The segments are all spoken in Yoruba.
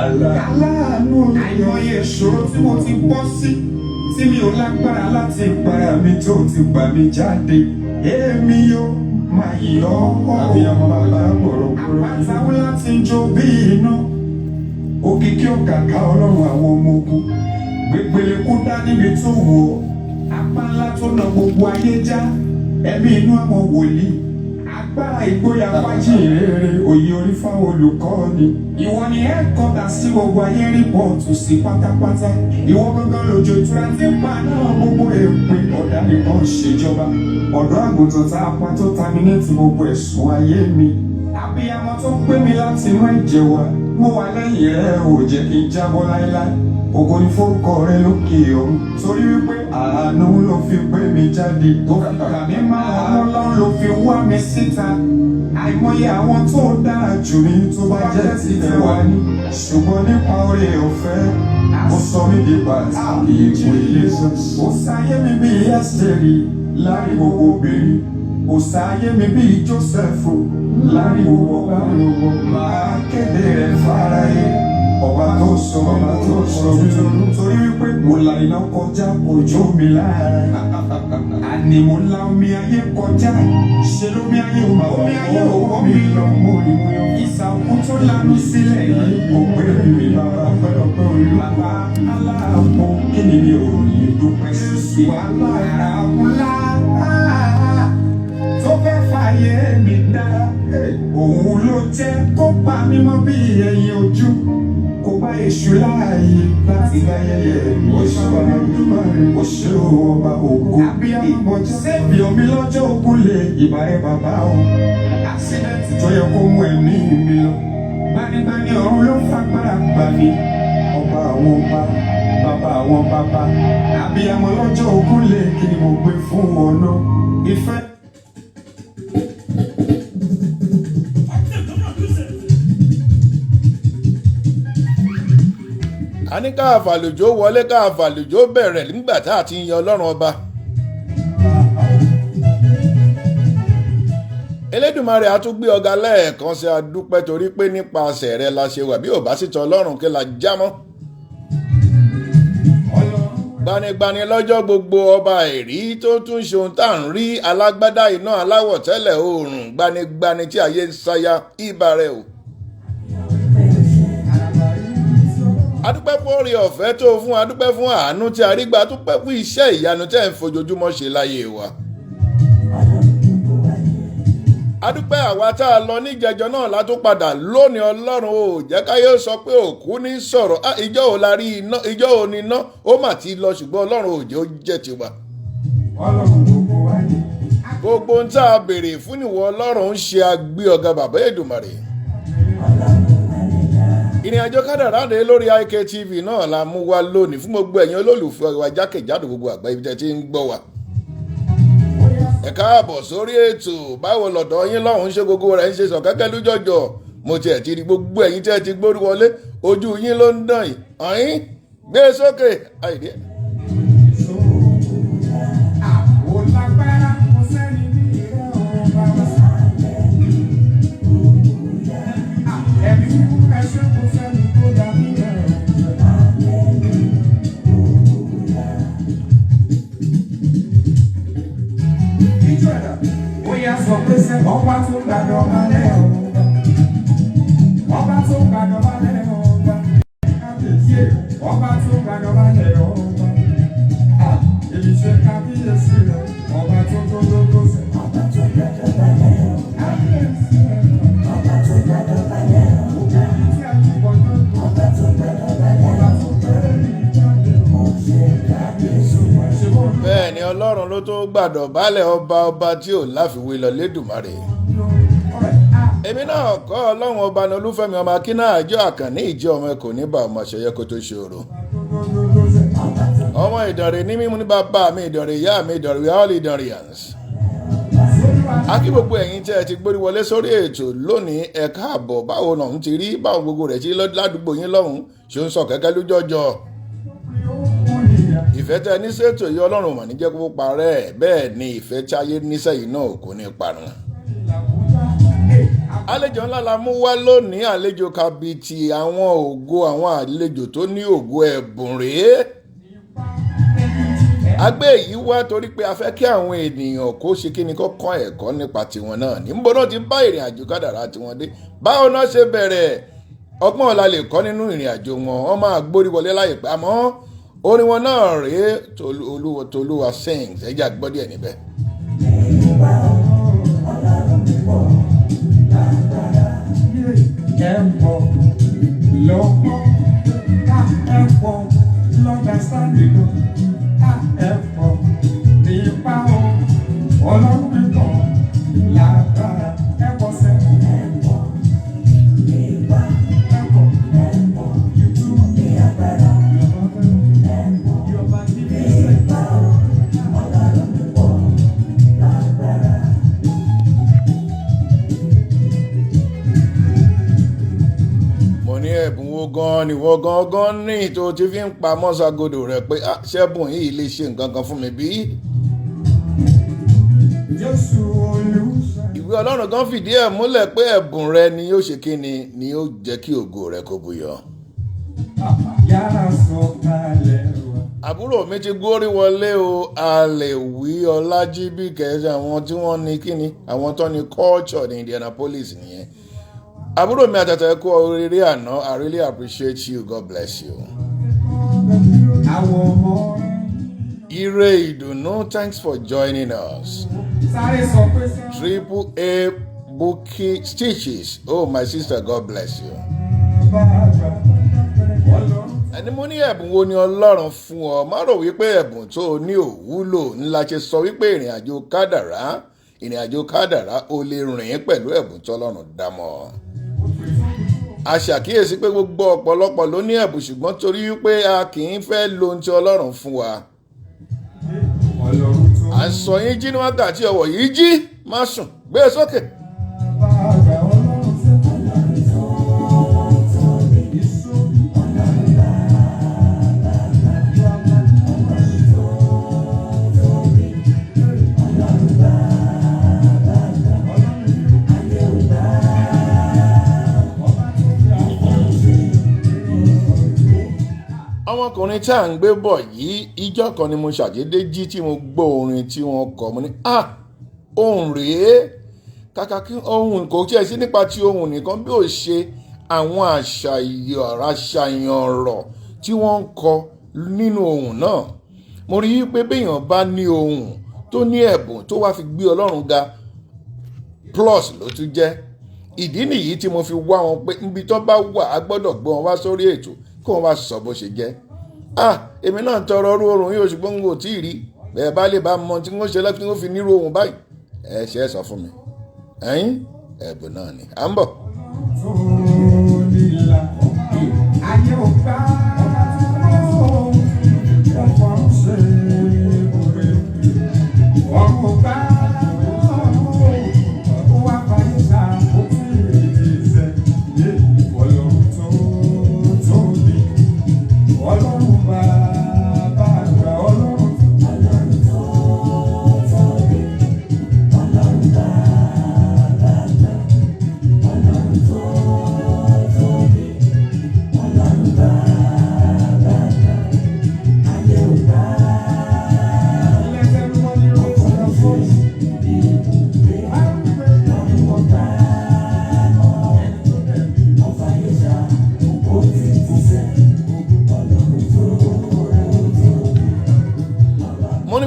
aláàánú àìmọye ìṣòro tí mo ti bọ́ sí tí mi ò lágbára láti para mi tó ti gbà mí jáde èmi yóò máa yọ ọ́ àbíyamọ bàbá bọ̀rọ̀bọ̀rọ̀ àpáta láti jó bí iná òkìkí ọ̀kàkà ọlọ́run àwọn ọmọ ogun gbẹgbẹlẹ kó dá níbi tó wù ọ́ apá ńlá tó na gbogbo ayé já ẹ̀mí inú àwọn wòlíì agbára ìgboyà fájì rere òye orí fáwọn olùkọ́ni ìwọ ni ẹ̀kọ́ta sí gbogbo ayé rìpọ́ọ̀tù sí pátápátá ìwọ gangan lójó ìtura tí ń pa náà gbogbo èpè ọ̀dà nìkan ṣèjọba ọ̀dọ́ àgùntàn tá a pa tó taminétì gbogbo ẹ̀sùn ayé mi àbíyamọ tó pé mi láti inú ẹ̀jẹ̀ wa mo wà lẹ́yìn rẹ̀ ò jẹ́ kí n jábọ́ láéláé ògo ni forúkọ rẹ lókè ọ̀run torí wípé àánú ló fi gbé mi jáde tó fi kà mí máa ọlọ́run ló fi wá mi síta àìmọye àwọn tó dára jù mí tó bá jẹ́ títẹ̀ wá ní ṣùgbọ́n nípa oore ọ̀fẹ́ ó sọ mí di pàtàkì ìwé Jésù ó sáyé mi bí Ẹ́sítérì láàrin gbogbo obìnrin ó sáyé mi bí Jósẹ́fù láàrin gbogbo ọkùnrin máa kéde rẹ̀ fáráyé ọba tó sọ mí lọ́rùn torí wípé mo la iná kọjá ojú mi láàrin àní mo la omi ayé kọjá ṣe lómi ayé òwò mi lọ mo rí mo yọ ìsà òkú tó lanu sílẹ̀ yìí mo pé mi bàbá pẹ́lọpẹ́ olú bàbá aláàbò kí ni mi ò ní dúpẹ́ sí wàhálà ńlá tó fẹ́ fàyè mi dá òun ló jẹ́ kó pa mí mọ́ bí ẹyin ojú kò bá èṣù láàyè láti dáyẹyẹ ó ṣe ọba ògo àbíyamọ sẹ́bi omi lọ́jọ́ ogun lè ìbàrẹ̀ bàbá o àṣídẹ́tì tó yẹ kó mú ẹ̀mí mi lọ gbanigbani ọ̀run ló fagbára gbà mí ọba àwọn ọba bàbá àwọn bàbá àbíyamọ lọ́jọ́ ogun lè kí ni mo gbé fún ọ náà ìfẹ́. a ní ká àfàlùjó wọlé ká àfàlùjó bẹ̀rẹ̀ nígbà tá a ti ń yan ọlọ́run ọba. Elédùmarè a tún gbé ọ̀gá lẹ́ẹ̀kan sí adúpẹ́ torí pé nípasẹ̀ rẹ la ṣe wà bí ò bá sì tọ ọlọ́run kí la já mọ́. Gbanigbani lọ́jọ́ gbogbo ọba ẹ̀rí tó tún ṣe ohun tá à ń rí alágbádá iná aláwọ̀ tẹ́lẹ̀ oòrùn gbanigbani tí ayé ń sáyà ìbà rẹ o. Adúpẹ́ fún oore ọ̀fẹ́ tó fún adúpẹ́ fún àánú tí a rí gbà adúpẹ́ fún iṣẹ́ ìyanu tẹ́ ń fojoojúmọ́ ṣe láyé wa. Adúpẹ́ àwa tá a lọ níjẹjọ náà látún padà lónìí ọlọ́run ò jẹ́ káyé sọ pé òkú ní sọ̀rọ̀ ìjọ́ ò la rí iná ìjọ́ ò ní iná ó mà ti lọ ṣùgbọ́n ọlọ́run ò jẹ́ ó jẹ́ tiwa. Gbogbo ohun tá a béèrè fún ìwọ ọlọ́run ń ṣe agbé ọ̀gá bàbá Èdùmàrè. Ìrìn àjò kádàrá rèé lórí IKTV náà la mú wá lónìí fún gbogbo ẹ̀yin olólùfẹ́ wa jákèjádò gbogbo àgbáyé ibi tẹ́ ti ń gbọ́ wa. Ẹ káàbọ̀ sórí ètò báwo lọ̀dọ̀ yín lọ́hùn ṣe gbogbo rẹ̀ ń ṣe sọ̀kẹ́kẹ́ lójọ́jọ́ mo tiẹ̀ ti rí gbogbo ẹ̀yin tẹ́ ti gbórí wọlé ojú yín ló ń dàn yìí ọ̀hún gbé sókè àìdí ẹ̀. Ọba tó gbàdọ̀ balẹ̀ ọba, ọba tó gbàdọ̀ balẹ̀ ọba, ọba tó gbàdọ̀ balẹ̀ ọba, èyí ṣe kábíyèsí rẹ̀, ọba tó sẹ̀. Ọba tó gbàdọ̀ balẹ̀ ọba, ọba tó gbàdọ̀ balẹ̀ ọba, ọba tó gbàdọ̀ balẹ̀ ọba, mo ṣe kábíyèsí rẹ̀. Bẹ́ẹ̀ ni ọlọ́run ló tó gbàdọ̀ balẹ̀ ọba tí ò láfiwé lọ lédùmarè. Èmi náà kọ́ ọlọ́run ọba ní Olúfẹ́mi ọmọ Akínàjọ Àkànní ìjẹ́ ọmọ ẹkọ níbà ọmọ ṣẹyẹ kó tó ṣòro. Ọmọ Ìdànrè ní mímú ní bàbá mi Ìdànrè ìyá mi Ìdànrè all Ìdànrèyans. A kí gbogbo ẹ̀yin tẹ́ ẹ ti gbórí wọlé sórí ètò lónìí ẹ káàbọ̀ báwo náà ń ti rí báwo gbogbo rẹ̀ sí ládùúgbò yín lọ́hùn ṣe ń sọ kẹ́kẹ́ lójọ́jọ́. Ìfẹ́ tẹ́ ní ṣètò yìí ọlọ́run mà ní jẹ́ kó parẹ́ bẹ́ẹ̀ ni ìfẹ́ tí ayé níṣẹ́ yìí náà kò ní parun. àlejò ńlá la mú wá lónìí, àlejò kabiti, àwọn ògo, àwọn àlejò tó ní ògo ẹ̀bùn rèé. Agbé yìí wá torí pé a fẹ́ kí àwọn ènìyàn kó ṣe kí ni kó kọ́ ẹ̀kọ́ nípa tiwọn náà. Níbo náà ti bá ìrìn àjò kádàrá tiwọn dé? Báwo náà ṣe bẹ̀rẹ̀? Ọgbọ́n ọ̀la lè kọ́ nínú ìrìn àjò wọn. Wọ́n máa gbórí wọlé láìpẹ́, àmọ́ orin wọn náà rèé, Tolúwa sings. Ẹ jẹ́ á gbọ́ díẹ̀ níbẹ̀. Ni wọ́n gangan ní tó ti fi ń pa mọ́sàgòdò rẹ̀ pé ṣẹ́bùn yìí lè ṣe nǹkan kan fún mi bí. Ìwé Ọlọ́run kan fìdí ẹ̀ múlẹ̀ pé ẹ̀bùn rẹ ni yóò ṣe kí ni yóò jẹ́ kí ògo rẹ kó buyọ. Àbúrò mi ti gbórí wọlé o, Àlèwí Ọlájíbí kẹsì, àwọn tí wọ́n ní kíni, àwọn tó ní culture ní Indianapolis nìyẹn. Àbúrò mi àtàtà ẹ̀kọ́ oríire àná, I really appreciate you, God bless you. Ire ìdùnnú, thanks for joining us. Triple A Bookie Stitches, oh my sister, God bless you. Ẹni mo ní ẹ̀bùn wo ni Ọlọ́run fún ọ? Má rò wípé ẹ̀bùn tó ní òwúlò ńlá ṣe sọ wípé ìrìn àjò kádàrá ó lè rìn pẹ̀lú ẹ̀bùn tí Ọlọ́run dá mọ́. A ṣàkíyèsí pé gbogbo ọ̀pọ̀lọpọ̀ ló ní ẹ̀bùn, ṣùgbọ́n torí wípé a kì í fẹ́ lo ohun tí Ọlọ́run fún wa. À ń sọ yín jí ní wákàtí ọwọ̀ yìí, jí má sùn, gbé e sókè. Ọmọkùnrin tí à ń gbé bọ̀ yìí, ìjọ́ kan ni mo ṣàdédé jí tí mo gbọ́ orin tí wọ́n kọ. Mo ní ohùn rèé, kàkà kí ohùn kò tiẹ̀ sí nípa ti ohùn nìkan bí ó ṣe àwọn àṣàyàn ọ̀rọ̀ tí wọ́n ń kọ nínú ohùn náà. Mo rí i pé béèyàn bá ní ohùn tó ní ẹ̀bùn tó wá fi gbé Ọlọ́run ga, plus ló tún jẹ́. Ìdí nìyí tí mo fi wá wọn pé níbi tó bá wà á gbọ́dọ̀ gbé wọn wá sórí ètò kí wọ́n wá sọ bó ṣe jẹ́. Èmi náà ń tọrọ orú oorun yóò, ṣùgbọ́n n kò tí ì rí. Bẹ́ẹ̀ bá lè bá mọ tí wọ́n ṣe lẹ́kùn tí wọ́n fi nírú ohun báyìí, ẹ ṣe é sọ fún mi. Ẹ̀bùn náà ni à ń bọ̀.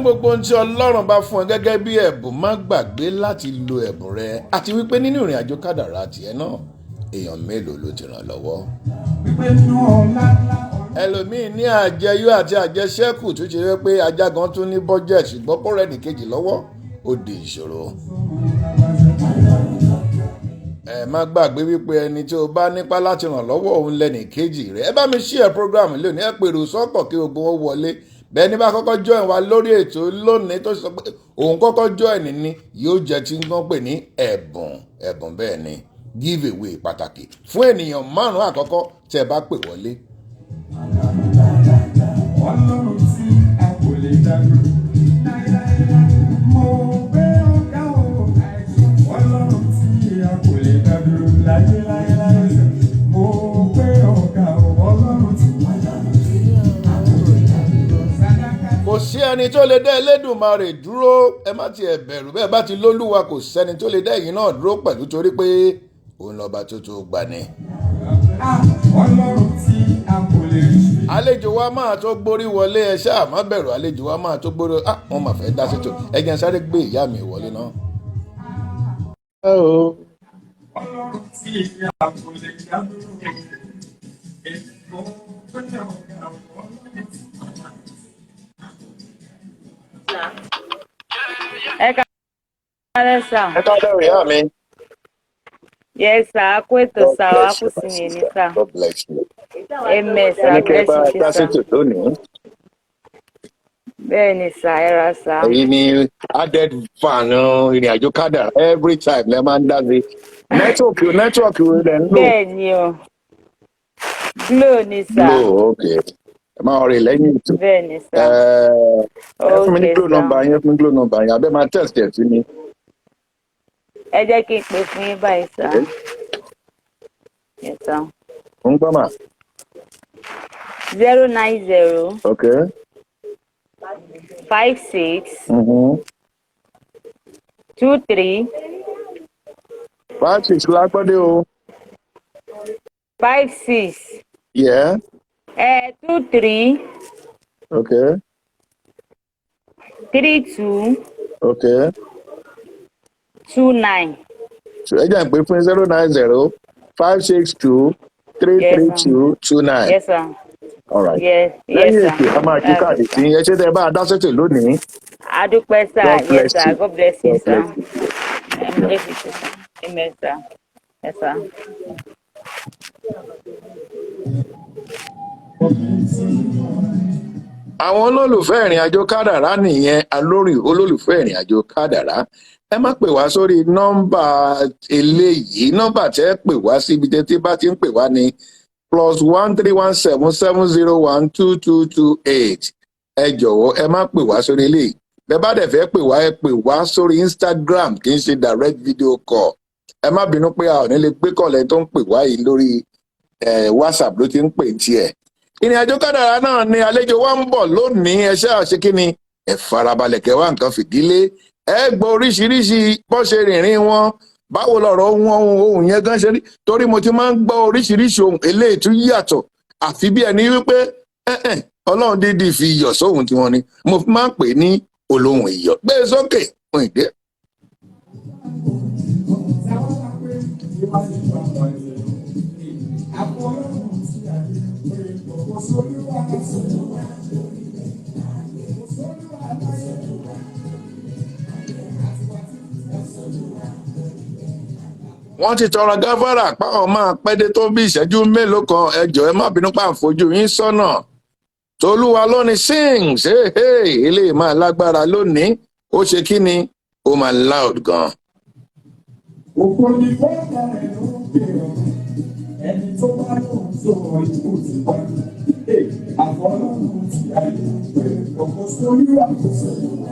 Gbogbo ohun tí Ọlọ́run bá fún ẹ gẹ́gẹ́ bí ẹ̀bùn, má gbàgbé láti lo ẹ̀bùn rẹ, àti wípé nínú ìrìn àjò kádàrá tiẹ̀ náà, èèyàn mélòó ló ti ràn lọ́wọ́. Ẹlòmíì ní àjẹyó àti àjẹṣẹ́kù tó ṣe wípé ajá gan tún ní budget, ṣùgbọ́n kó rẹ̀ nìkejì lọ́wọ́ ó di ìṣòro. Ẹ má gbàgbé wípé ẹni tí o bá nípa láti ràn lọ́wọ́ òun lẹ́nìkejì rẹ̀. Ẹ bá mi share program lónìí, ẹ pèrò sọ́pọ̀ kí gbogbo wọn wọlé. Bẹ́ẹ̀ ni bá kọ́kọ́ join wa lórí ètò lónìí tó sọ pé òun kọ́kọ́ join ni yóò jẹ́ tí wọ́n pè ní ẹ̀bùn bẹ́ẹ̀ ni giveaway pàtàkì fún ènìyàn 5 àkọ́kọ́ tẹ́ bá pè wọlé. Ọlọ́run tí a kò lè dàgbà mo gbé ọ̀gá o, Ọlọ́run tí a kò lè dàgbà. sẹ́ni tó lè dá Elédùmarè dúró ẹ má tiẹ̀ bẹ̀rù bẹ́ẹ̀ bá ti lólúwa kò sẹ́ni tó lè dá ẹ̀yin náà dúró pẹ̀lú torí pé òun lọ́ba tó tó gbà ní. Ọlọ́run tí a kò lè rí. Àlejò wa máa tó gbórí wọlé ẹ ṣáà má bẹ̀rù àlejò wa máa tó gbórí wọ́n máa fẹ́ dá sétò ẹ jẹ́ n sáré gbé ìyá mi wọlé náà. Ọlọ́run tí a kò lè dá dúró. Ẹ káalẹ́ sà. Ẹ káalẹ́ ìyá mi. Yes sà, a kó ètò sà, wá kù sí mi ní sà. God bless you. Amen sà, Ẹni kí ẹ bless bá you dá sà. sétò lónìí. Bẹ́ẹ̀ ni sà, ẹ ra sà. Èyí ni added fan ìrìn àjò kádàrá every time lẹ máa ń dá sí. Nẹ́tíwọ̀kì wo lẹ ń lò? Bẹ́ẹ̀ ni o. Glo ni sà. Glo, okay. Ẹ máa rí lẹ́yìn ètò. Bẹ́ẹ̀ ni sà. Ẹ fún mi ní Okay Glo sà. nọ́mbà yẹn, fún mi Glo nọ́mbà yẹn, abẹ́ máa text ẹ̀ sí mi. Ẹ jẹ́ kí n pè fún yín báyìí sà. Yes sà. Ń gbọ́ mà. 090 Okay. 56 Mm-hmm. 23 5-6 lápọ́dé o. 56 Yeah. 23 Okay. 32 Okay. 29. So ẹ jẹ́ n pè fún 090 562 33229. Yes sir. All right. Yes Lẹ́yìn sir. ètò a máa kí káàdì tí ẹ ṣe tẹ́ bá a dá sétò lónìí. Adúpẹ́ sir. God Yes bless sir. you. God bless you God sir. bless you. Bless you sir. Amen sir. Yes sir. Àwọn olólùfẹ́ ìrìn àjò kádàrá nìyẹn alórí olólùfẹ́ ìrìn àjò kádàrá. Ẹ má pè wá sórí nọ́mbà eléyìí. Nọ́mbà tẹ́ pè wá síbi tẹ́tí bá ti ń pè wá ní +1 317 701 2228. Ẹ jọ̀wọ́ ẹ má pè wá sórí eléyìí. Bẹ́ẹ̀ bá dẹ̀ fẹ́ pè wá sórí Instagram kì í ṣe direct video call. Ẹ má bínú pé a ò ní lè gbé kọ̀lẹ́ tó ń pè wá yìí lórí WhatsApp ló ti ń pè tiẹ̀. Ìrìn àjò kádàrá náà ni àlejò wa ń bọ̀ lónìí ẹ ṣáà ṣe kí ni ẹ farabalẹ̀ kẹ́ wá nǹkan fìdílé ẹ gbọ́ oríṣiríṣi bó ṣe rìnrìn wọn báwo lọ̀rọ̀ wọn ohun yẹn gan ṣe rí torí mo ti máa ń gbọ́ oríṣiríṣi ohun eléyìí tún yàtọ̀ àfi bí ẹni wípé Ọlọ́run dídì fi iyọ̀ sóhun tiwọn ni mo fi máa ń pè ní olóhùn iyọ̀ gbé e sókè fún ìdí. Wọ́n ti tọrọ gáfárà páwọn máa pẹ́dé tó bí ìṣẹ́jú mélòó kan ẹ jọ̀ọ́ ẹ má bínú pa àfojú yín sọ́nà tolúwa lónìí sings eléyìí máa lágbára lónìí ó ṣe kí ni ó máa loud gan. Òkò ní bọ́ọ̀lù rẹ̀ ló ń bèrè ẹni tó bá lóun tó mọ ikú ti bá àfọlọ́run ti ayé pé ọkọ̀ sórí wà kó sórí wà.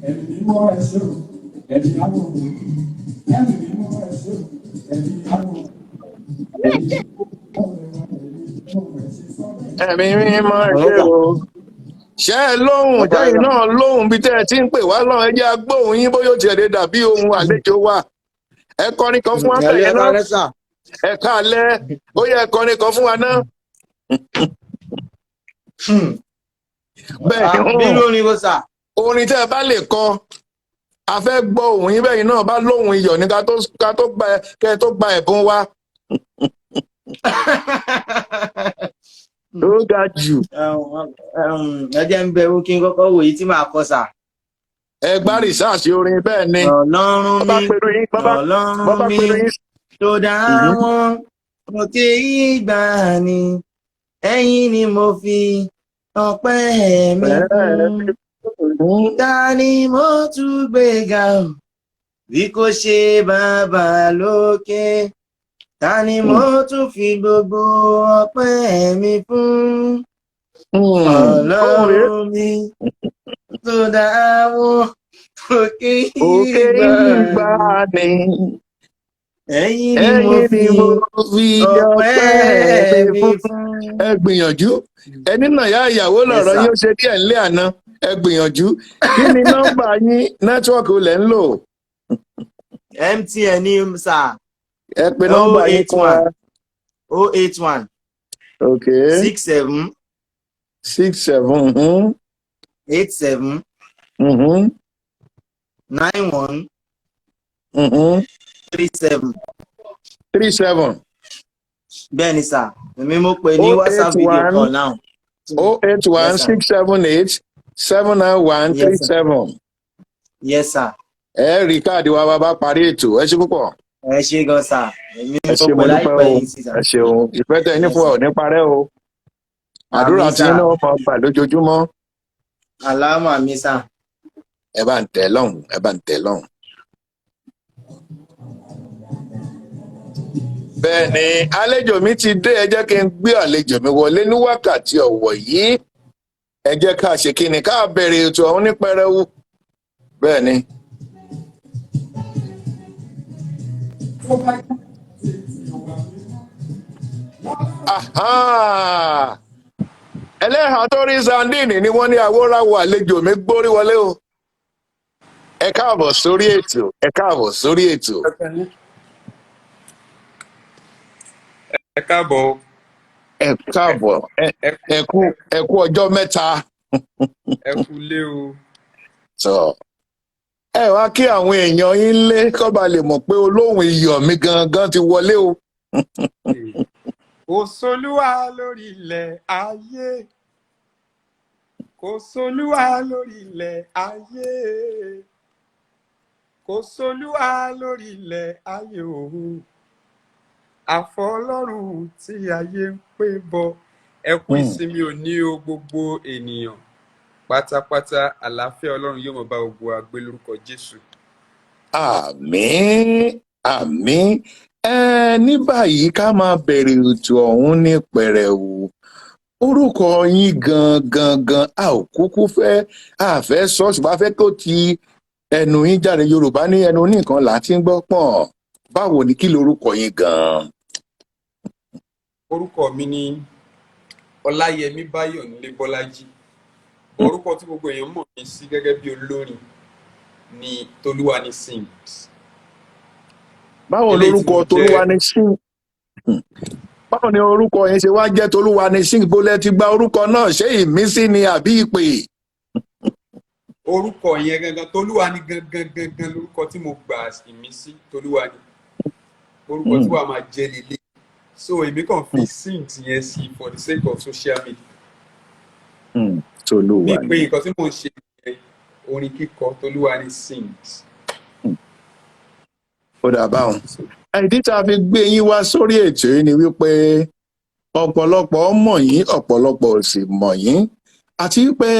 Ẹ̀mí mímọ́ ẹ̀ṣọ́ ẹ̀mí àwọn òbí ẹ̀mí mímọ́ ẹ̀ṣọ́ ẹ̀mí àwọn òbí. Ẹ̀mí mímọ́ ṣe o ṣe é lóhùn jẹ́yìn náà lóhùn bí tẹ́ ẹ ti ń pè wá lọ́wọ́ ẹ jẹ́ agbóhùn yín bóyá ó tiẹ̀ lè dàbí ohun àlejò wa ẹ kọrin kan fún wa bẹ̀yẹn náà ẹ káalẹ́ ó yẹ ẹ kọrin kan fún wa náà. Bẹ́ẹ̀ orin tẹ́ ẹ bá lè kọ a fẹ́ gbọ́ ohùn yín bẹ́yìn náà bá lóhùn iyọ̀ ní ká tó gba ẹ̀bùn wa. Ó ga jù. Ẹ jẹ́ ń bẹ̀rù kí n kọ́kọ́ wò yìí tí màá kọ sà. Ẹ gbá rìsáàsì orin bẹ́ẹ̀ ni. Ọlọ́run mi tó dá wọn òkè ìgbà ni ẹ̀yin ni mo fi ọpẹ́ mi fún. Ta ni mo tún gbéga bí kò ṣe bàbá lókè. Ta ni mo tún fi gbogbo ọpẹ́ mi fún? Ọlọ́run mi tó dá wọn òkè òkè ìgbà ìgbàanì ni ẹ̀yin ni mo ẹ̀yin ni fi mo fi ọpẹ́ ọpẹ́ mi mi fún. fún. Ẹ gbìyànjú ẹni náà yá ìyàwó Yes, lọ̀rọ̀ sir. yín ó ṣe díẹ̀ ńlé àná. Ẹ gbìyànjú. Kí ni nọ́mbà yín nẹ́tíwọ́ọ̀kì olè ń lò? MTN ni sir. Ẹ pe nọ́mbà yín fún wa. 081 Okay. 67 67. 87 Mhm. 91 Mhm. 37. 37. Bẹ́ẹ̀ni sir, èmi mo pè ní WhatsApp video call now. 081 Yes, sir. 678 791 Yes, sir. 37. Yes sir. Ẹ rí káàdì wa bá parí ètò. Ẹ ṣé púpọ̀. Ẹ ṣé gan sir. Èmi Ẹ ṣé mo mo pè dúpẹ́ láìpẹ́ o. yìí sí sir. Ẹ ṣeun. Ìfẹ́ tẹ ní Yes, fún wa ò sir. ní parẹ́ o. Àdúrà Àmín tí yín sir. náà máa gbà lójoojúmọ́. Àlámà mi sir. Ẹ bá ń tẹ̀ lọ́hùn. Ẹ bá ń tẹ̀ lọ́hùn. Bẹ́ẹ̀ ni àlejò mi ti dé. Ẹ jẹ́ kí n gbé àlejò mi wọlé ní wákàtí ọ̀wọ̀ yìí. Ẹ jẹ́ ká ṣe kí ni ká bẹ̀rẹ̀ ètò ọ̀hún ní pẹrẹwu. Bẹ́ẹ̀ ni. Aha! Ẹlẹ́hàn tó rí sandini ni wọ́n ní àwòránwò àlejò mi gbórí wọlé o. Ẹ káàbọ̀ sórí ètò. Ẹ káàbọ̀ sórí ètò. Ẹ káàbọ̀. Ẹ káàbọ̀. Ẹ kú ọjọ́ mẹ́ta. Ẹ kú lé o. Sọ. Ẹ wá kí àwọn èèyàn yín lé kó ba lè mọ̀ pé olóhùn iyọ̀ mi gangan ti wọlé o. Kò sólúwa lórí ilẹ̀ ayé. Kò sólúwa lórí ilẹ̀ ayé. Kò sólúwa lórí ilẹ̀ ayé o. Àfọlọ́run tí ayé ń pè bọ̀. Ẹ kú ìsinmi òní o gbogbo ènìyàn. Pátápátá àlàáfíà Ọlọ́run yóò máa bá gbogbo wa gbé lórúkọ Jésù. Àmín. Àmín. Ní báyìí ká máa bẹ̀rẹ̀ ètò ọ̀hún ní pẹrẹwu. Orúkọ yín gangan a ò kúkú àfẹ́ sọ ṣùgbọ́n a fẹ́ kó ti ẹnu yín jáde. Yorùbá ní ẹnu oníkan là ti ń gbọ́ pọ̀n. Báwo ni kí lorúkọ yín gan? Orúkọ mi ni Ọláyẹmí Báyọ̀nílé Bọ́lájí. Orúkọ tí gbogbo èèyàn mọ̀ mí sí gẹ́gẹ́ bí olórin ni Tolúwani Sings. Báwo lorúkọ Tolúwani Sings? Báwo ni orúkọ yẹn ṣe wá jẹ́ Tolúwani Sings? Bó lẹ ti gba orúkọ náà, ṣé ìmísí ni àbí ìpè? Orúkọ yẹn gangan Tolúwani gangan lórúkọ tí mo gbà ìmísí Tolúwani. Orúkọ tí wàá máa jẹ́ lílé. So èmi kàn fi Sings yẹn sí for the sake of social media. Tolúwani. Ní pé nǹkan tí mò ń ṣe orin kíkọ Tolúwani Sings. Ó dà báwọn. Ìdí tá a fi gbé yín wá sórí ètò yìí ni wípé ọ̀pọ̀lọpọ̀ mọ̀ yín, ọ̀pọ̀lọpọ̀ ò sì mọ̀ yín. Àti wípé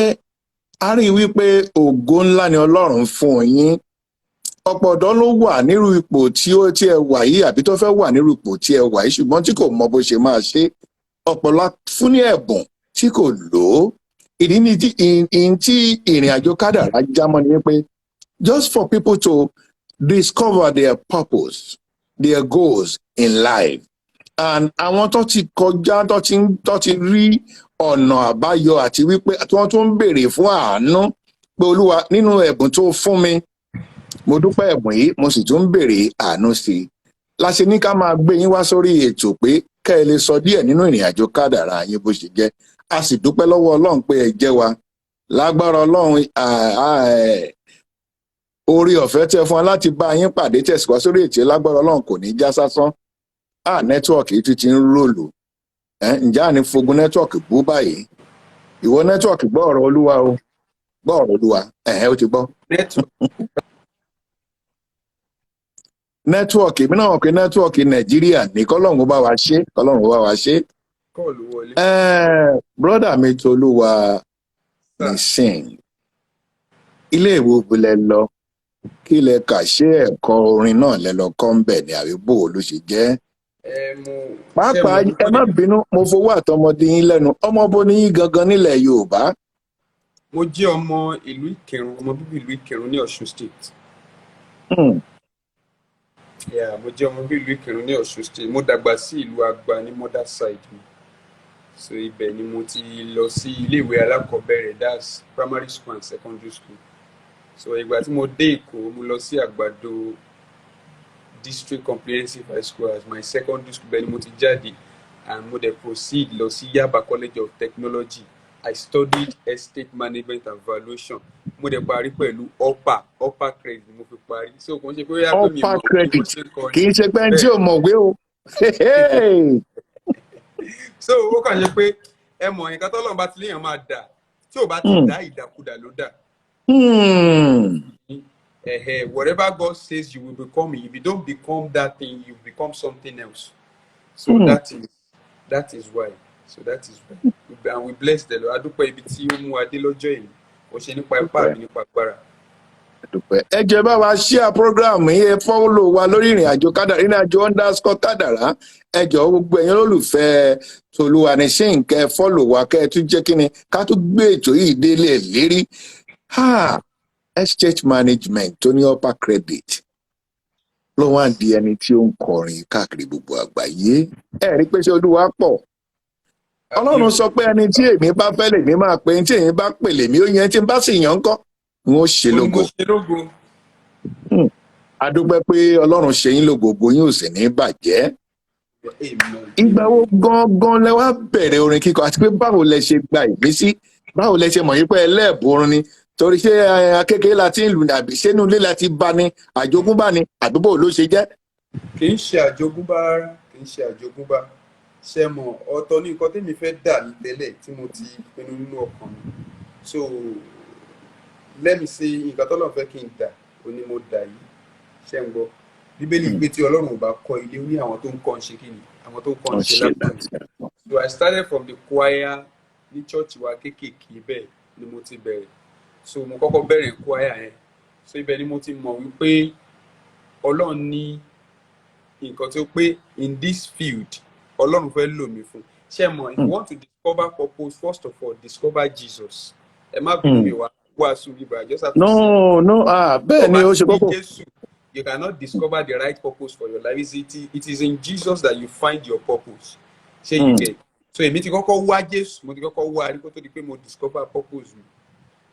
a rí wípé ògo ńlá ni Ọlọ́run fún yín. Ọ̀pọ̀ ọ̀dọ́ ló wà nírú ipò tí ẹ wà yìí àbí tó fẹ́ wà nírú ipò tí ẹ wà yìí ṣùgbọ́n tí kò mọ bó ṣe máa ṣe. Ọ̀pọ̀lọpọ̀ fún ní ẹ̀bùn tí kò lò ó. Ìdí ni tí ìrìn àjò kádàrá jámọ́ ni wípé just for people to discover their purpose, their goals in life. And àwọn tó ti kọjá tó ti rí ọ̀nà àbáyọ àti wípé tí wọ́n tún ń béèrè fún àánú pé Olúwa nínú ẹ̀bùn tó fún mi, mo dúpẹ́ ẹ̀bùn yìí, mo sì tún ń béèrè àánú sí i. La ṣe ní ká máa gbé yín wá sórí ètò pé kẹ́ ẹ lè sọ díẹ̀ nínú ìrìn àjò kádàrá yín bó ṣe jẹ́. A sì dúpẹ́ lọ́wọ́ Ọlọ́run pé ẹ jẹ́ wa. Lágbára Ọlọ́run orí ọ̀fẹ́ tẹ́ fún wa láti bá yín pàdé tẹ̀síwá sórí ètò lágbára Ọlọ́run kò ní já sásán. Nẹ́tíwọ̀kì tún ti ń rólù. Ǹjẹ́ àní fogun nẹ́tíwọ̀kì bú báyìí? Ìwọ nẹ́tíwọ̀kì gbọ́ ọ̀rọ̀ Olúwa o. Gbọ́ ọ̀rọ̀ Olúwa. Ó ti gbọ́. Nẹ́tíwọ̀kì mi náà mọ̀ pé nẹ́tíwọ̀kì Nàìjíríà ní kọ́lọ́run bá wa ṣe. Kọ́lọ́run bá wa ṣe. Kọ́ọ̀lù wọlé. Brọ́dà mi Tolúwa ní sing. Ilé ìwé òbílẹ̀ lọ. Kí lẹ kà ṣe ẹ̀kọ́ orin náà lẹ lọ kọ́ ń bẹ̀ ní àbíbò ló ṣe jẹ́. Pàápàá ẹ má bínú mo fowó àtọmọdé yín lẹ́nu ọmọbó ní yín gangan nílẹ̀ Yorùbá. Mo jẹ́ ọmọ ìlú Ìkẹrùn, ọmọ bíbí ìlú Ìkẹrùn ní Ọ̀ṣun State. Yeah, mo jẹ́ ọmọ bíbí ìlú Ìkẹrùn ní Ọ̀ṣun State. Mo dàgbà sí ìlú Agba ní mother side mi. So ibẹ̀ ni mo ti lọ sí iléèwé alákọ̀ọ́bẹ̀rẹ̀, that's primary school and secondary school. So ìgbà tí mo dé Èkó, mo lọ sí Àgbàdo District Comprehensive High School as my secondary school. Bẹ́ẹ̀ ni mo ti jáde, and mo dẹ̀ proceed lọ sí Yaba College of Technology. I studied estate management and valuation. Mo dẹ̀ parí pẹ̀lú upper credit mo fi parí. So kò ń ṣe pé ó yá pé mi upper mọ̀ bí mo credit ṣe ń kọrin. kì í ṣe pé ẹni tí ò mọ̀wé o. So ó kàn ṣe pé ẹ mọ̀ nǹkan tọ́lọ́run bá ti léèyàn máa dà, tí ò bá ti dá ìdàkudà ló dà. Whatever God says you will become, if you don't become that thing, you become something else. So that is why. So that is why. And we bless the Lord. Adúpẹ́ ibi tí ó mú wa dé lọ́jọ́ yìí. Ó ṣe nípa ipá mi nípa agbára. Ẹ jẹ́ bá wa share program yìí, ẹ follow wa lórí ìrìnàjò kádàrá, ìrìnàjò _kádàrá. Ẹ jọ̀ọ́ gbogbo ẹ̀yin olólùfẹ́ Tolúwaníṣẹ́ kẹ́ follow wa, kẹ́ tún jẹ́ kíni ká tún gbé ètò yìí délé lérí. Estate management tó ní upper credit ló wá di ẹni tí ó ń kọrin káàkiri gbogbo àgbáyé. Ẹ rí pé ṣé Olúwa pọ̀. Ọlọ́run sọ pé ẹni tí èmi bá fẹ́ lèmi máa pè, tí èmi bá pè lèmi ó yẹn, tí n bá sì yàn ń kọ́ n ó ṣe lógo. A dúpẹ́ pé Ọlọ́run ṣe yín lógo, ògo yín ò sì ní bàjẹ́. Ìgbà wo gangan lẹ wá bẹ̀rẹ̀ orin kíkọ, àti pé báwo lẹ ṣe gba ìmísí, báwo lẹ ṣe mọ̀ yín pé ẹlẹ́ẹ̀bù orin ni, torí ṣé akékeré la ti ń lù ní àbí ṣé inú ilé la ti bá ní, àjogúnbá ni àdúgbò ló ṣe jẹ́? Kì í ṣe àjogúnbá rárá, kì í ṣe àjogúnbá. Ṣé mọ̀, ọ̀tọ̀ ní nǹkan tèmi fẹ́ dà ní tẹ́lẹ̀ tí mo ti pinnu nínú ọkàn mi. So let me say, nǹkan tọ́lọ́run fẹ́ kí n dà ó ní mo dà yìí. Ṣé ń gbọ́? Bíbélì pé tí Ọlọ́run ò bá kọ́ ilé, ó ní àwọn tó ń kọ́ ń ṣe kí ni, àwọn tó ń kọ́ ń ṣe lápá. So I started from the choir ní church wa kéékèèké, bẹ́ẹ̀ ni mo ti bẹ̀rẹ̀. So mo kọ́kọ́ bẹ̀rẹ̀ choir yẹn. So ibẹ̀ ni mo ti mọ̀ wípé Ọlọ́run ní nǹkan tó pé in this field Ọlọ́run fẹ́ lò mí fún. Ṣé mọ̀, if you want to discover purpose, first of all discover Jesus. Ẹ má bí mi wá sùn bíbá, just have to bẹ́ẹ̀ ni ó ṣe kókó. You cannot discover the right purpose for your life. It is in Jesus that you find your purpose. Ṣé you get? So èmi ti kọ́kọ́ wá Jésù, mo ti kọ́kọ́ wá rí kó tó di pé mo discover purpose mi.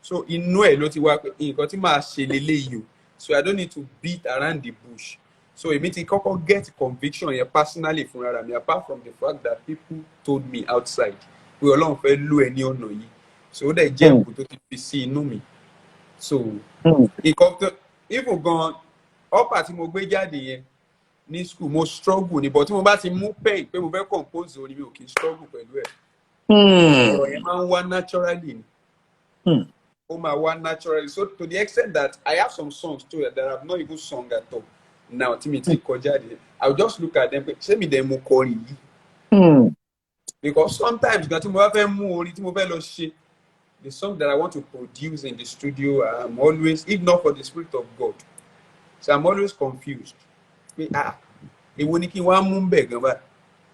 So inú ẹ̀ ló ti wá pé nǹkan tí màá ṣe leléyìí o. So I don't need to beat around the bush. So èmi ti kọ́kọ́ get conviction yẹn personally fúnra mi, apart from the fact that people told me outside pé Ọlọ́run fẹ́ lò ẹ́ ní ọ̀nà yìí. So ó dẹ̀ jẹ́ nǹkan tó ti fi sí inú mi. So nǹkan tó even gan upper tí mo gbé jáde yẹn ní school mo struggle ni, but tí mo bá ti mú pen pé mo fẹ́ compose orin mi ò kì í struggle pẹ̀lú ẹ̀. Ọ̀rọ̀ yẹn máa ń wá naturally ni. Ó máa wá naturally. So to the extent that I have some songs too that I have not even sung at all. Now tí mi ti kọ jáde, I will just look at them pé ṣé mi dẹ̀ mo kọrin yìí? Because sometimes gan tí mo bá fẹ́ mú orin tí mo fẹ́ lọ ṣe, the song that I want to produce in the studio, I'm always, if not for the Spirit of God, so I'm always confused. Èwo ni kí n wá mú bẹ́ẹ̀ gan báyìí?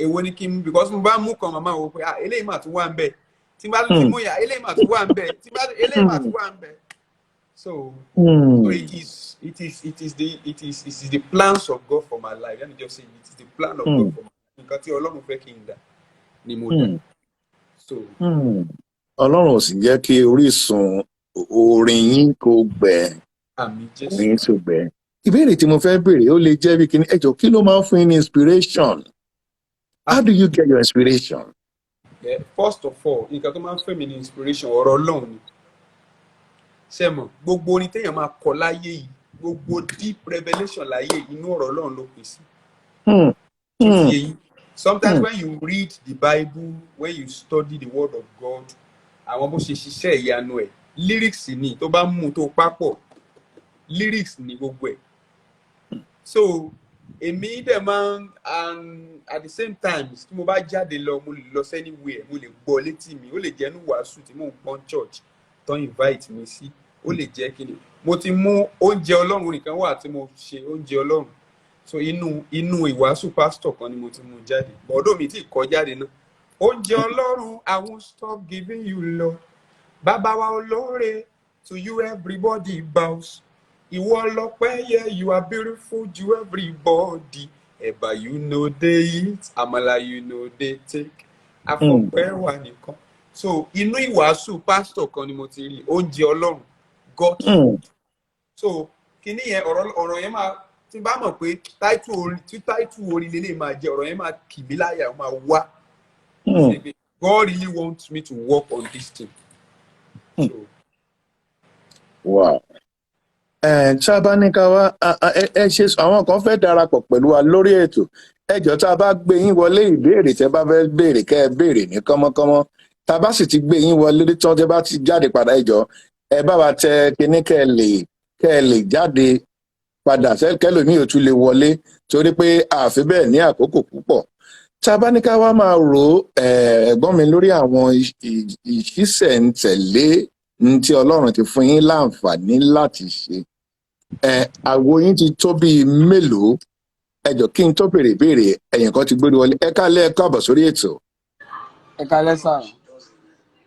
Èwo ni kí n, because mo bá mú kan màmá wo pé eléyìí mà tún wà ń bẹ̀. Tí n bá tún ti mú yà, eléyìí mà tún wà ń bẹ̀. Tí n bá eléyìí mà tún wà ń bẹ̀. So it is the plans of God for my life. Let me just say it is the plan of God for my life. Nǹkan tí Ọlọ́run fẹ́ kí n dà ni mo dà. So Ọlọ́run ò sì jẹ́ kí orísun orin yín kó gbẹ. Àmín Jésù. Orin yín tó gbẹ. Ìbéèrè tí mo fẹ́ béèrè ó lè jẹ́ bí kíní, ẹ jọ̀ọ́ kí ló máa ń fún yín ní inspiration? How do you get your inspiration? Yeah, first of all, nǹkan tó máa ń fẹ́ mi ní inspiration ọ̀rọ̀ Ọlọ́run ni. Ṣé mọ̀, gbogbo orin téèyàn máa kọ láyé yìí, gbogbo deep revelation láyé yìí, inú ọ̀rọ̀ Ọlọ́run ló pín sí. Sometimes when you read the Bible, when you study the word of God, àwọn bó ṣe ṣiṣẹ́ ìyanu ẹ̀, lyrics ni tó bá mú tó papọ̀, lyrics ni gbogbo ẹ̀. So èmi dẹ̀ máa ń, and at the same time tí mo bá jáde lọ, mo lè lọ anywhere, mo lè gbọ́ létí mi, ó lè jẹ́ inú wàásù tí mò ń gbọ́n church tó invite mi sí, ó lè jẹ́ kí ni. Mo ti mú oúnjẹ Ọlọ́run nìkan wà tí mo ṣe oúnjẹ Ọlọ́run. So inú ìwàásù pastor kan ni mo ti mú jáde. Bọ̀dọ̀ mi tí kọ jáde náà. Oúnjẹ Ọlọ́run, I won't stop giving you love. Bàbá wa olóore, to you everybody bows. Ìwọ lọpẹ́ yẹ, you are beautiful to everybody. Ẹ̀bà you know they eat, àmàlà you know they take. Afọpẹ́ wà nìkan. So inú ìwàásù pásítọ̀ kan ni mo ti rí oúnjẹ Ọlọ́run, God's food. So kíní yẹn ọ̀rọ̀ yẹn máa tí bá mọ̀ pé táìtù orin lélẹ̀ máa jẹ ọ̀rọ̀ yẹn máa kì mí láyà ó máa wá. God really wants me to work on this thing. So. Wow. Ṣábà ní ká wá ẹ ṣe àwọn kan fẹ́ darapọ̀ pẹ̀lú wa lórí ètò ẹjọ́ tá a bá gbé yín wọlé ìbéèrè tẹ́ bá fẹ́ béèrè kẹ́ ẹ béèrè ní kánmọ́kánmọ́ tá a bá sì ti gbé yín wọlé tán tẹ́ bá ti jáde padà ẹjọ́ ẹ bá wa tẹ kíní kẹ́ ẹ lè jáde padà kẹ́lòmíì ò tún lè wọlé torí pé àfi bẹ́ẹ̀ ní àkókò púpọ̀ tá a bá ní ká wá máa rò ẹ̀gbọ́n mi lórí àwọn ìṣísẹ̀ntẹ̀lé tí Ọlọ́run ti fún yín láǹfààní láti ṣe àwo yín ti tó bíi mélòó ẹjọ kí n tó béèrè ìbéèrè ẹ̀yin kan ti gbórí wọlé ẹ kálẹ́ ẹ káàbọ̀ sórí ètò. Ẹ kálẹ́ sà.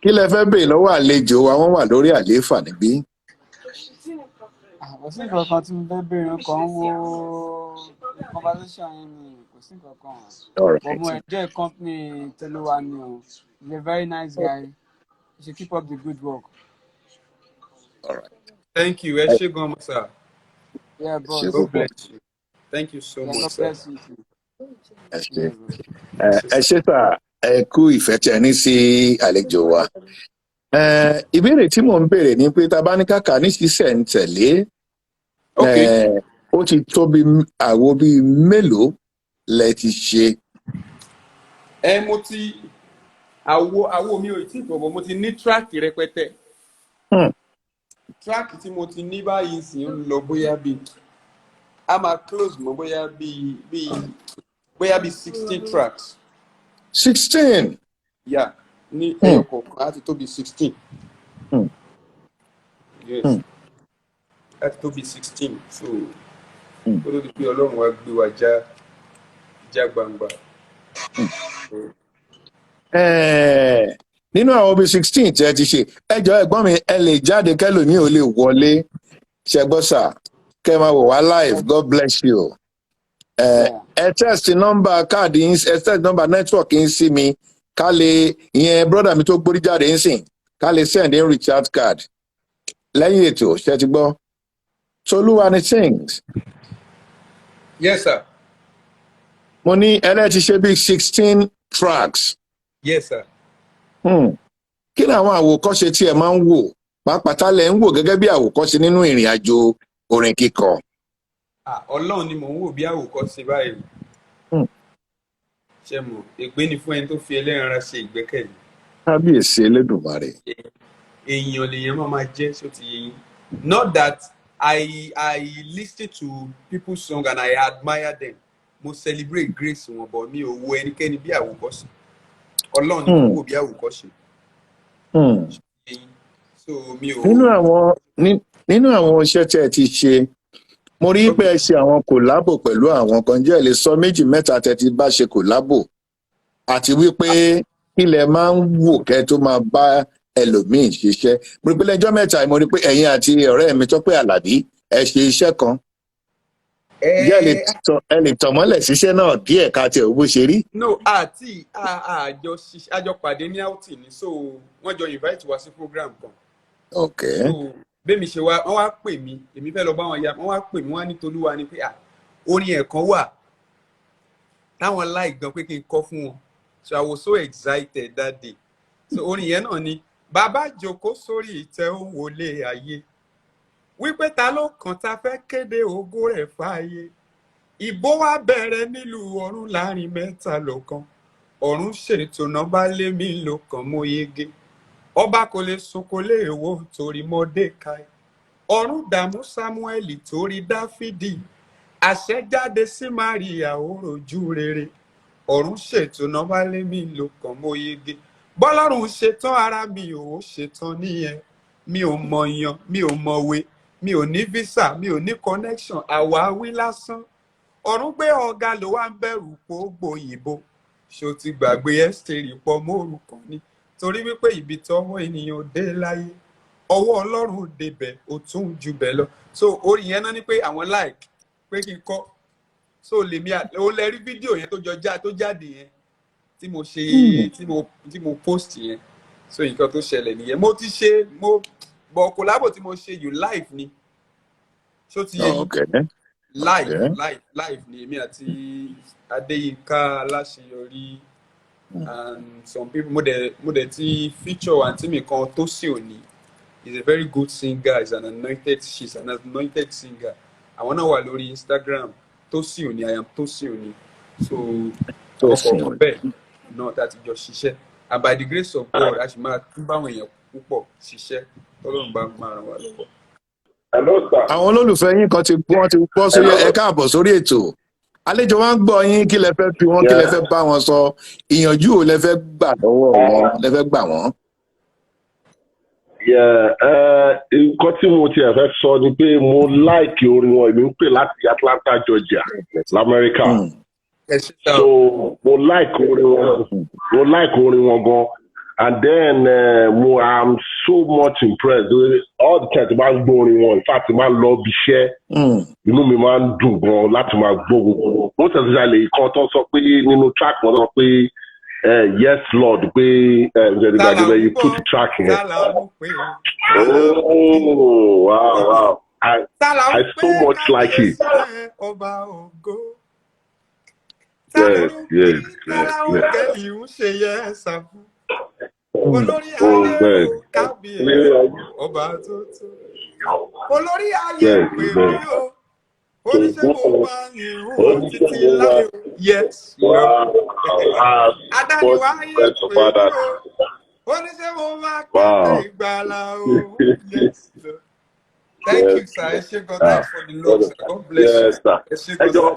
Kí lẹ fẹ́ béèrè lọ́wọ́ àlejò wa wọ́n wà lórí àlééfà níbí. Kò sí nǹkan kan tí mo fẹ́ béèrè kan wo conversation yín ni kò sí nǹkan kan. But mo enjoy company Toluwa ni o. He's a very nice guy. You should keep up the good work. All right. Thank you. Ẹ ṣé gan, sir. Yeah, bro. God bless you. Thank you so much, sir. Ẹ ṣé sà ẹ kú ìfẹ́ tí ẹ ní sí àlejò wa. Ìbéèrè tí mò ń béèrè ni pé tá a bá ní kàkà ní ṣísẹ̀ntẹ̀lé ó ti tó bí àwo bíi mélòó lẹ ti ṣe. Mo ti àwo mi ò tí gbọ̀gbọ̀ mo ti ní tíráàkì rẹpẹtẹ. Tíráàkì tí mo ti ní báyìí sì ń lọ bóyá bíi a máa close mọ́ bóyá bíi 16 tracks. 16. Yeah, ní ẹyọ kọ̀ọ̀kan á ti tó bíi 16. Yes, á ti tó bíi 16. So ó ló di pé Ọlọ́run wa gbé wa já gbangba. Nínú àwọn bíi 16 tí ẹ ti ṣe ẹjọ́ ẹ̀gbọ́n mi ẹ lè jáde kẹ́lòmíì ò lè wọlé ṣẹgbọ́sà kẹ́ máa wò wá live. God bless you. Ẹ test nọ́mbà káàdì yín ẹ test nọ́mbà network yín sí mi ká lè ìyẹn brọ́dà mi tó gbórí jáde ń sìn ká lè send in recharge card lẹ́yìn ètò ṣe ti gbọ́. Toluwa ni sings. Yes, sir. Mo ní ẹlẹ́ti ṣe bíi 16 tracks. Yes, sir. Kí ni àwọn àwòkọ́ṣe tí ẹ máa ń wò pàápàá tá lẹ ń wò gẹ́gẹ́ bí àwòkọ́ṣe nínú ìrìn àjò orin kíkọ? Ọlọ́run ni mò ń wò bí àwòkọ́ṣe báyìí. Ṣé mo ègbé ni fún ẹni tó fi ẹlẹ́ran ara ṣe ìgbẹ́kẹ̀lé. Kábíyèsí Elédùmarè. Èèyàn lèèyàn máa jẹ́ ṣó ti yé yín. Not that I listen to people's song and I admire them. Mo celebrate grace wọn but mi ò wo ẹnikẹ́ni bí àwòkọ́ṣe. Ọlọ́run ni mò ń wò bí àwòkọ́ṣe. So mi ò. Nínú àwọn iṣẹ́ tí ẹ ti ṣe mo rí pé ẹ ṣe àwọn kòlábò pẹ̀lú àwọn kan jẹ́ lè sọ méjì mẹ́ta tẹ́ ti bá ṣe kòlábò àti wípé ilẹ̀ máa ń wò kẹ́ tó máa bá ẹlòmíì ṣiṣẹ́. Mo rí pé lẹ́jọ́ mẹ́ta mo rí pé ẹ̀yin àti ọ̀rẹ́ mi Tọ́pẹ́ Àlàbí ẹ ṣe iṣẹ́ kan. Ẹ lè tàn mọ́lẹ̀ ṣiṣẹ́ náà díẹ̀ ká tiẹ̀ bó ṣe rí. No, àjọ pàdé ní outing ni so wọ́n jọ invite wa sí program kan. Okay. So bẹ́ẹ̀mi ṣe wá wọ́n wá pè mí èmi fẹ́ lọ bá wọn ya wọ́n wá pè mí wọ́n á ní Tolúwa ni pé orin ẹ̀kan wà táwọn like gan pé kí n kọ fún wọn. So I was so excited that day. So orin yẹn náà ni bàbá jókòó sórí ìtẹ́ ó wọlé ayé wípé ta ló kàn ta fẹ́ kéde ògo rẹ̀ fáyé ìbò wa bẹ̀rẹ̀ nílùú ọ̀run láàrin mẹ́ta lọ́kàn ọ̀run ṣètò náà bá lé mi lọ́kàn mo yege ọba kò lè sùn kò lè wò torí Mọ́dékáì ọ̀run dààmú Sámúẹ́lì torí Dáfídì àṣẹ jáde sí Máríà ó rojú rere ọ̀run ṣètò náà bá lé mi lọ́kàn mo yege bọ́lọ́run ṣetán ara mi ò ṣetán nìyẹn mi ò mọ̀yàn mi ò mọ̀wé mi ò ní visa mi ò ní connection àwáwí lásán ọ̀run gbé ọ̀gá ló wá ń bẹ̀rù pò gbòyìnbó ṣó ti gbàgbé ẹ́sítérì pọ̀ mórúkọ ni torí wípé ibi tọ́wọ́ ènìyàn dé láyé ọwọ́ Ọlọ́run ò débẹ̀ ó tún jù bẹ́ẹ̀ lọ so orin yẹn náà ni pé àwọn like pé kí n kọ so lèmi ó lè rí fídíò yẹn tó jáde yẹn tí mo ṣe tí mo post yẹn so nǹkan tó ṣẹlẹ̀ nìyẹn mo ti ṣe bọ̀ collabo tí mo ṣe you live ni so ti yẹ live ni èmi àti Adéyínká Aláṣeyọrí and some people mo dẹ̀ ti feature àǹtí mi kan Tósìn Òní is a very good singer she's an anointed singer àwọn náà wà lórí Instagram Tósìn Òní I am Tósìn Òní so ọkọ̀ bẹ́ẹ̀ náà tá a ti jọ ṣiṣẹ́ and by the grace of God a sì máa tún báwọn èèyàn púpọ̀ ṣiṣẹ́ tọ́lọ́run bá máa ràn wá lọ́wọ́. àwọn olólùfẹ́ yín kan wọ́n ti gbọ́ sórí ẹ káàbọ̀ sórí ètò àlejò wa ń gbọ́ yín kí lẹ fẹ́ fi wọ́n kí lẹ fẹ́ bá wọn sọ ìyànjú ò lẹ fẹ́ gbà lọ́wọ́ wọn lẹ fẹ́ gbà wọ́n. nǹkan tí mo tiẹ̀ fẹ́ sọ ni pé mo láìkì orin wọn èmi ń pè láti Atlanta Georgia lamẹ́ríkà so mo láìkì orin wọn gan and then I'm so much impressed all the time tí máa ń gbọ́ orin wọn in fact máa ń lọ bí iṣẹ́ inú mi máa ń dùn gan láti máa gbọ́ gbogbo mo tẹ̀sí ṣàlẹ̀ ìkan tó sọ pé nínú track wọn sọ pé yes Lord pé you put the track in it. Oh wow I so much like it. Yes. Olórí ayé o kábíyèsí ọba tuntun olórí ayé pè mí o oníṣègùn wa ni o títí láyé yes adániwá ayé pè mí o oníṣègùn wa kéde ìgbàlà o yes thank you sir ẹ ṣé God thanks for the love sir God bless you ẹ ṣé God.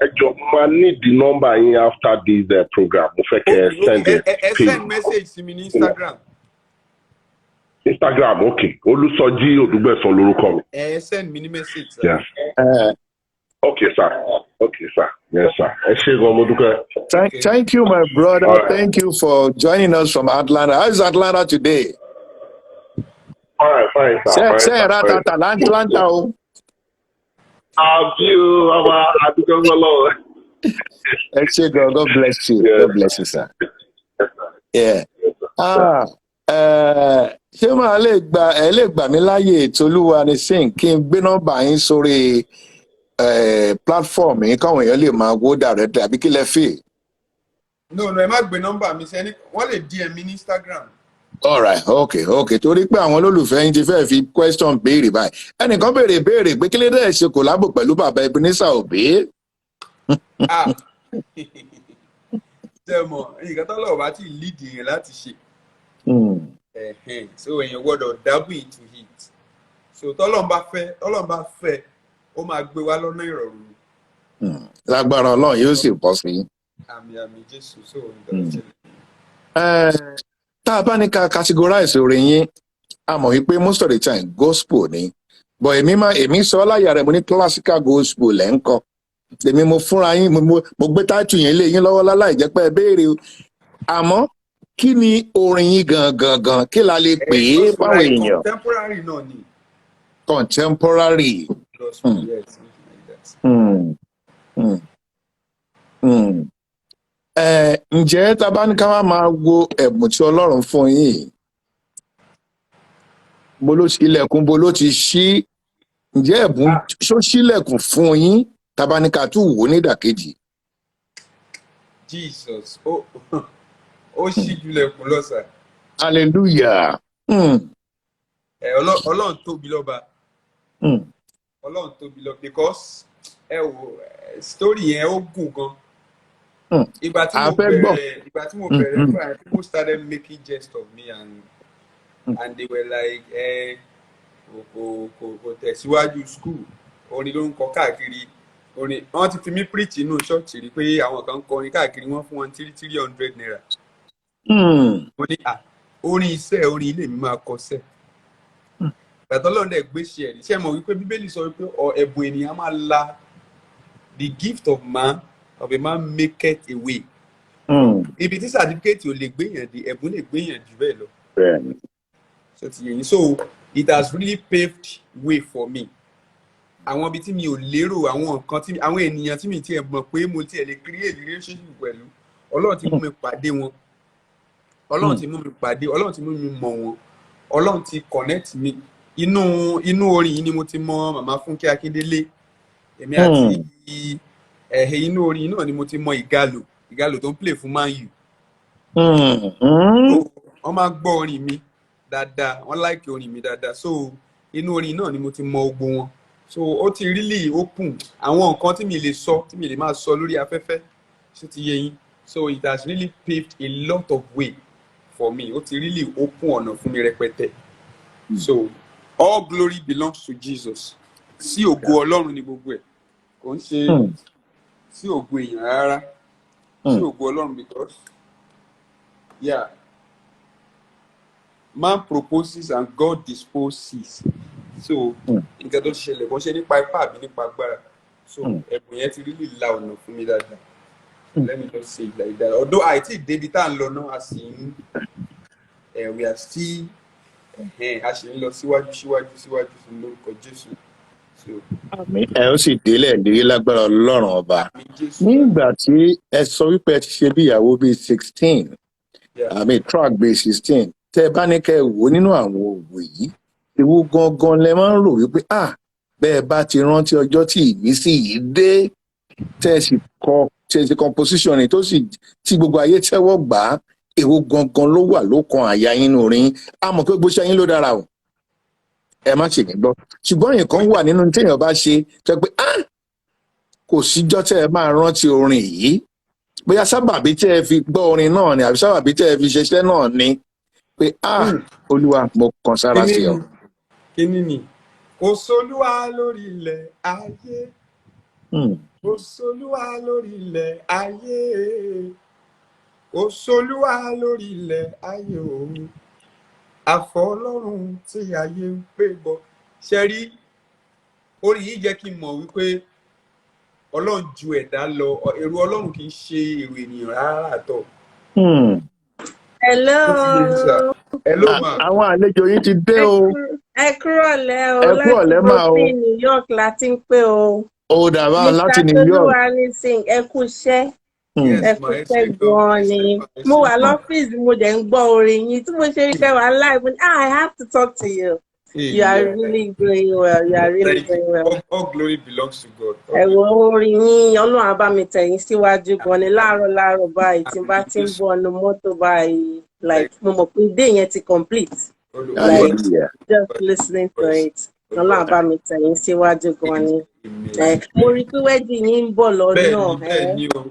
Ẹjọ́ máa need the number yín after this program. Mo fẹ́ kẹ́ send it. Send message sí mi ní Instagram. Instagram, okay. Olúsọjí Odúgbẹ̀sán lórúkọ mi. Send me ní message. Yes. Okay, sir. Yes, sir. Ẹ ṣé gan mo dúpẹ́. Thank you, my brother. Right. Thank you for joining us from Atlanta. How is Atlanta today? All right, fine, sir. Say Atlanta o. God bless you. Yes. God bless you, sir. Yeah. Ṣé máa lè gbà mí láyè Tolúwa ni sing kí n gbé nọ́mbà yín sórí platform yín káwọn èèyàn lè máa wò direct àbí kí lẹ fi? No, ẹ má gbé nọ́mbà mi sẹ́ni wọ́n lè DM mi ní Instagram. All right, okay. Torí pé àwọn olólùfẹ́ yín ti fẹ́ fi question béèrè báyìí. Ẹnìkan béèrè pé kí ló dé ṣe collabo pẹ̀lú bàbá Ebenezer Obey? Tẹ́mọ̀, nǹkan tó lọ́wọ́ bá ti lead yẹn láti ṣe. So èèyàn gbọ́dọ̀ dabble into it. So tọ́lọ́n bá fẹ́, ó máa gbé wa lọ́nà ìrọ̀rùn. Lágbára Ọlọ́run yóò sì pọ̀ sí. Àmì Jésù, so nǹkan tó ṣẹlẹ̀. Tá a bá ní ká categorize orin yín a mọ̀ wípé most of the time gospel ni but èmi sọ láyà rẹ̀ mo ní classical gospel lẹ́ ń kọ èmi mo fúnra yín mo gbé táìtù yẹn lé yín lọ́wọ́ láláì jẹ́ pé ẹ béèrè o àmọ́ kí ni orin yín gangan kí la lè pè é fáwọn èèyàn. Contemporary náà ni. Contemporary. Gospel, yes, like that. Ǹjẹ́ tá a bá ní ká wá máa wo ẹ̀bùn tí Ọlọ́run fún yín ilẹ̀kùn bo ló ti ṣí ǹjẹ́ ẹ̀bùn ṣó ṣílẹ̀kùn fún yín tá a bá ní ká tún wò nídàkejì. Jesus ó ṣí jùlẹ̀kùn lọ́sà. Hallelujah. Ọlọ́run tóbi lọ́ba. Ọlọ́run tóbi lọ́ba because story yẹn ó gùn gan. Ìgbà tí mo bẹ̀rẹ̀ people started making jest of me and they were like kò tẹ̀síwájú school orin ló ń kọ káàkiri orin wọ́n ti fi mí preach inú ṣọ́ọ̀ṣì rí pé àwọn kan ń kọrin káàkiri wọ́n fún wọn 300 naira. Mo ní orin iṣẹ́ orin ilé mi máa kọsẹ̀. Bàtà Ọlọ́run dẹ̀ gbé ṣe ẹ̀rí ṣé mọ̀ wípé Bíbélì sọ wípé ẹ̀bùn ènìyàn máa la the gift of a man maketh a way ibi tí certificate ò lè gbéyàn dé ẹ̀bùn lè gbéyàn jù bẹ́ẹ̀ lọ. bẹ́ẹ̀ni. So it has really paved way for me. Àwọn ibi tí mi ò lérò, àwọn nǹkan tí àwọn ènìyàn tí mi tiẹ̀ mọ̀ pé mo tiẹ̀ lè create relationship pẹ̀lú, Ọlọ́run ti mú mi pàdé wọn. Ọlọ́run ti mú mi pàdé, Ọlọ́run ti mú mi mọ̀ wọn. Ọlọ́run ti connect mi. Inú orin yìí ni mo ti mọ Màmá Fúnkẹ́ Akíndélé. Èmi àti inú orin náà ni mo ti mọ Ìgalò tó ń play fún Man U. Wọ́n máa gbọ́ orin mi dáadáa, wọ́n like orin mi dáadáa. So inú orin náà ni mo ti mọ gbogbo wọn. So ó ti really open àwọn nǹkan tí mi lè sọ, tí mi lè máa sọ lórí afẹ́fẹ́, ṣé ti yé yín. So it has really paved a lot of way for me. Ó ti really open ọ̀nà fún mi rẹpẹtẹ. So all glory belongs to Jesus. Sí ògo Ọlọ́run ni gbogbo ẹ̀. Kò ń ṣe sí ògo èèyàn rárá. Sí ògo Ọlọ́run because man proposes and God disposes. So nǹkan tó ṣẹlẹ̀ kò ṣe nípa ipá àbí nípa agbára. So ẹ̀bùn yẹn ti really la ọ̀nà fún mi dáadáa. Let me just say it like that. Although àìtí débi tá à ń lọ náà, we are still a ṣe ń lọ síwájú sí lórúkọ Jésù. Àmín. Ẹ ó sì délẹ̀ lérí lágbára Ọlọ́run ọba. Nígbà tí ẹ sọ wípé ẹ ti ṣe bí ìyàwó bíi 16, track bíi 16, tẹ́ ẹ bá ní kẹ́ ẹ wò nínú àwọn òwò yìí, èwo gangan lẹ máa ń rò wípé bẹ́ẹ̀ bá ti rántí ọjọ́ tí ìmísí yìí dé, tẹ́ ẹ sì ṣe composition ni tí gbogbo ayé tẹ́wọ́ gbà á, èwo gangan ló wà lókàn àyà yín nínú orin. A mọ̀ pé gbóṣẹ́ yín ló dára o, ẹ má ṣe mí gbọ́, ṣùgbọ́n nǹkan wà nínú téèyàn bá ṣe tẹ́ pé kò síjọ́ tẹ́ ẹ máa rántí orin yìí, bóyá sábàbí tẹ́ ẹ fi gbọ́ orin náà ni àbí sábàbí tẹ́ ẹ fi ṣiṣẹ́ náà ni pé Olúwa mo kàn sára sí ọ. Kíní ni kò sólúwa lórí ilẹ̀ ayé, kò sólúwa lórí ilẹ̀ ayé, kò sólúwa lórí ilẹ̀ ayé òun, àfọlọ́run tí ayé ń pè bọ̀. Ṣe rí orin yìí jẹ́ kí n mọ̀ wípé Ọlọ́run ju ẹ̀dá lọ, èrò Ọlọ́run kì í ṣe èrò ènìyàn rárá àtọ̀. Hello ma. Àwọn àlejò yín ti dé o. Ẹ kúrọ̀lẹ́ o. Ẹ kúrọ̀lẹ́ mà o. láti New York láti ń pè o. Ó dàbá láti New York. Mr. Tolúwanísìn, ẹ kú iṣẹ́. Ẹ kú iṣẹ́ gan-an ni. Mo wà lọ́fíìsì, mo dẹ̀ ń gbọ́ orin yín. Tí mo ṣe rí kẹ́ wà live, I have to talk to you. You are really doing well. You are really doing well. All glory belongs to God. Ẹ wo orin yín, Ọlọ́run á bá mi tẹ̀yìn síwájú gan ni láàárọ̀ báyìí tí n bá ti ń bọ̀ ọ̀nà mọ́tò báyìí. Like mo mọ̀ pé day yẹn ti complete. Like just listening to it. Ọlọ́run á bá mi tẹ̀yìn síwájú gan ni. Mo rí pé wedding yín ń bọ̀ lọ́nà.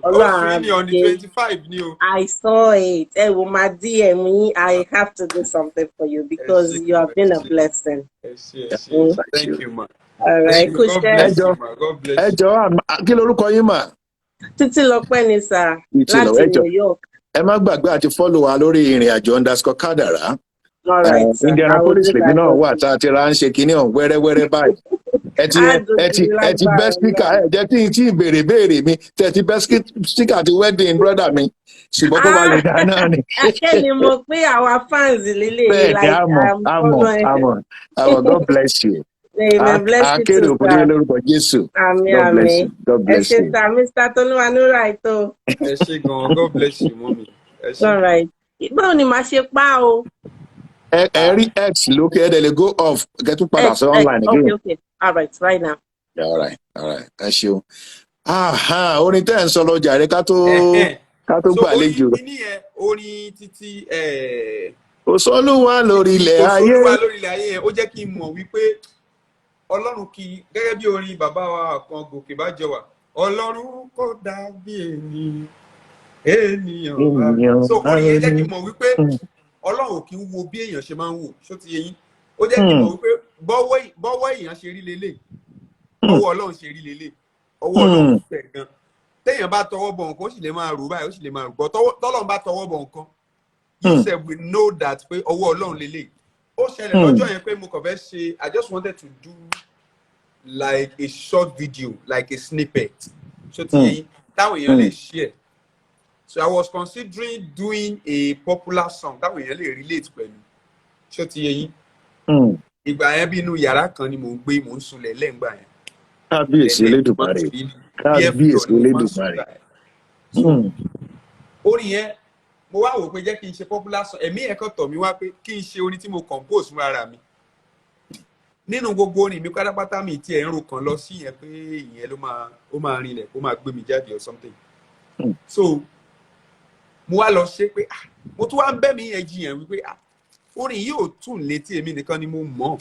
Ọlọ́run on the 25 ni o. I saw it. Ẹ wo máa DM yín. I have to do something for you because you have been a blessing. Thank you ma. All right, kò ṣe. Ẹ jọ̀ọ́ kí lorúkọ yín mà? Títílọpẹ́ ni sà láti New York. Ẹ má gbàgbé àti follow wa lórí ìrìnàjò _Kádàrá. All right, sir. Indianapolis lèmi náà wà tá a ti ra ń ṣe kinní ọ̀hún wẹ́rẹ́wẹ́rẹ́ báyìí. Ẹ ti bẹ́ speaker ẹ jẹ́ kí n tí béèrè mi tẹ ti bẹ́ speaker ti wedding brother mi ṣùgbọ́n tó bá lè dá náà ni. Akẹ́ni mo pé àwa fans lílé yìí láì àmọ̀ God bless you. Amen. Bless you too, sir. Akéde lórúkọ Jésù. Àmín. God bless you. Ẹ ṣé sir, Mr. Tolúwanúrà ètò. Ẹ ṣé gan, God bless you, mommy. All right. Báwo ni màá ṣe pa o? Ẹ rí X lókè ẹ̀ dẹ̀ lè go off get to padà sí online again. Okay. All right now. Yeah, all right. Ẹ ṣeun. Orin tẹ́ ẹ̀ ń sọ lọ jàre ká tó gbàlejò. So orin yẹn orin títí Òṣòlúwa lórí ilẹ̀ ayé. Òṣòlúwa lórí ilẹ̀ ayé yẹn ó jẹ́ kí n mọ̀ wípé Ọlọ́run kì í gẹ́gẹ́ bí orin bàbá wa kan Gòkè Bájọwà. Ọlọ́run kò dàbí ènìyàn. So orin yẹn jẹ́ kí n mọ̀ wípé Ọlọ́run kì í wo bí èèyàn ṣe máa ń wò, ṣó ti yé yín. Ó jẹ́ kí n mọ̀ wípé bọ́wọ́ èèyàn ṣe rí lélẹ̀, ọwọ́ Ọlọ́run ṣe rí lélẹ̀, ọwọ́ Ọlọ́run fẹ̀ gan. Téèyàn bá tọwọ́ bọ̀ nǹkan ó sì lè máa rò báyìí, ó sì lè máa rò bọ̀ tọ́lọ́run bá tọwọ́ bọ̀ nǹkan. You said we know that pé ọwọ́ Ọlọ́run lélẹ̀. Ó ṣẹlẹ̀ lọ́jọ́ yẹn pé mo kàn fẹ́ ṣe I just wanted to do like a short video, like a snippet. Ṣó ti yé yín táwọn èèyàn lè share. So I was considering doing a popular song that we really relate pẹ̀lú. Ṣé ti yé yín? Ìgbà yẹn bí inú yàrá kan ni mò ń gbé, mò ń sunlẹ̀ lẹ́ǹgbà yẹn. Kábíyèsí Elédùmarè. Kábíyèsí Elédùmarè. Orin yẹn mo wá wò pé jẹ́ kí n ṣe popular song. Ẹ̀mí ẹ̀kọ́ tọ̀ mí wá pé kí n ṣe orin tí mo compose fún ara mi. Nínú gbogbo orin mi pátápátá mi tí ẹ̀ ń ro kan lọ sí yẹn pé ìyẹn ló máa rinlẹ̀ kó máa gbé mi jáde or something. So mo wá lọ ṣe pé mo tún wá ń bẹ́ mi yẹn jiyàn wípé orin yìí ò tún létí èmi nìkan ni mo mọ̀.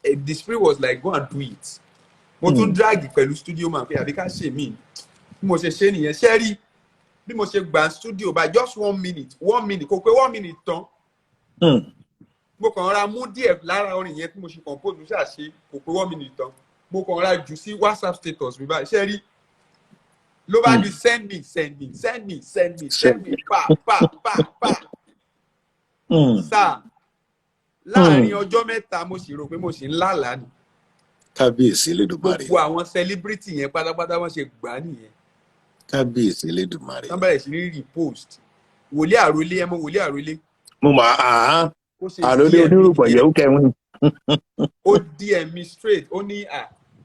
The spirit was like, go and do it. Mo tún drag pẹ̀lú studio man pé àbí ká ṣe mí. Bí mo ṣe ṣe nìyẹn ṣe rí bí mo ṣe gbà studio by just 1 minute kò pé 1 minute tán. Mo kàn ra mú díẹ̀ lára orin yẹn tí mo ṣe compose mo ṣàṣe kò pé 1 minute tán. Mo kàn ra jù sí WhatsApp status mi báyìí ṣe rí ló bá di send me pa. Sáà láàrin ọjọ́ mẹ́ta mo sì rò pé mo sì ń lálàá ni. Kábíyèsí Elédùmarè. Gbogbo àwọn celebrity yẹn pátápátá wọ́n ṣe gbà nìyẹn. Kábíyèsí Elédùmarè. Wọ́n bẹ̀rẹ̀ sí ní repost. Wòlíì àrólé ẹ mọ̀ wòlíì àrólé. Mo máa àrólé onírùgbọ̀n yẹ̀wò kẹrin. Ó DM mi straight ó ní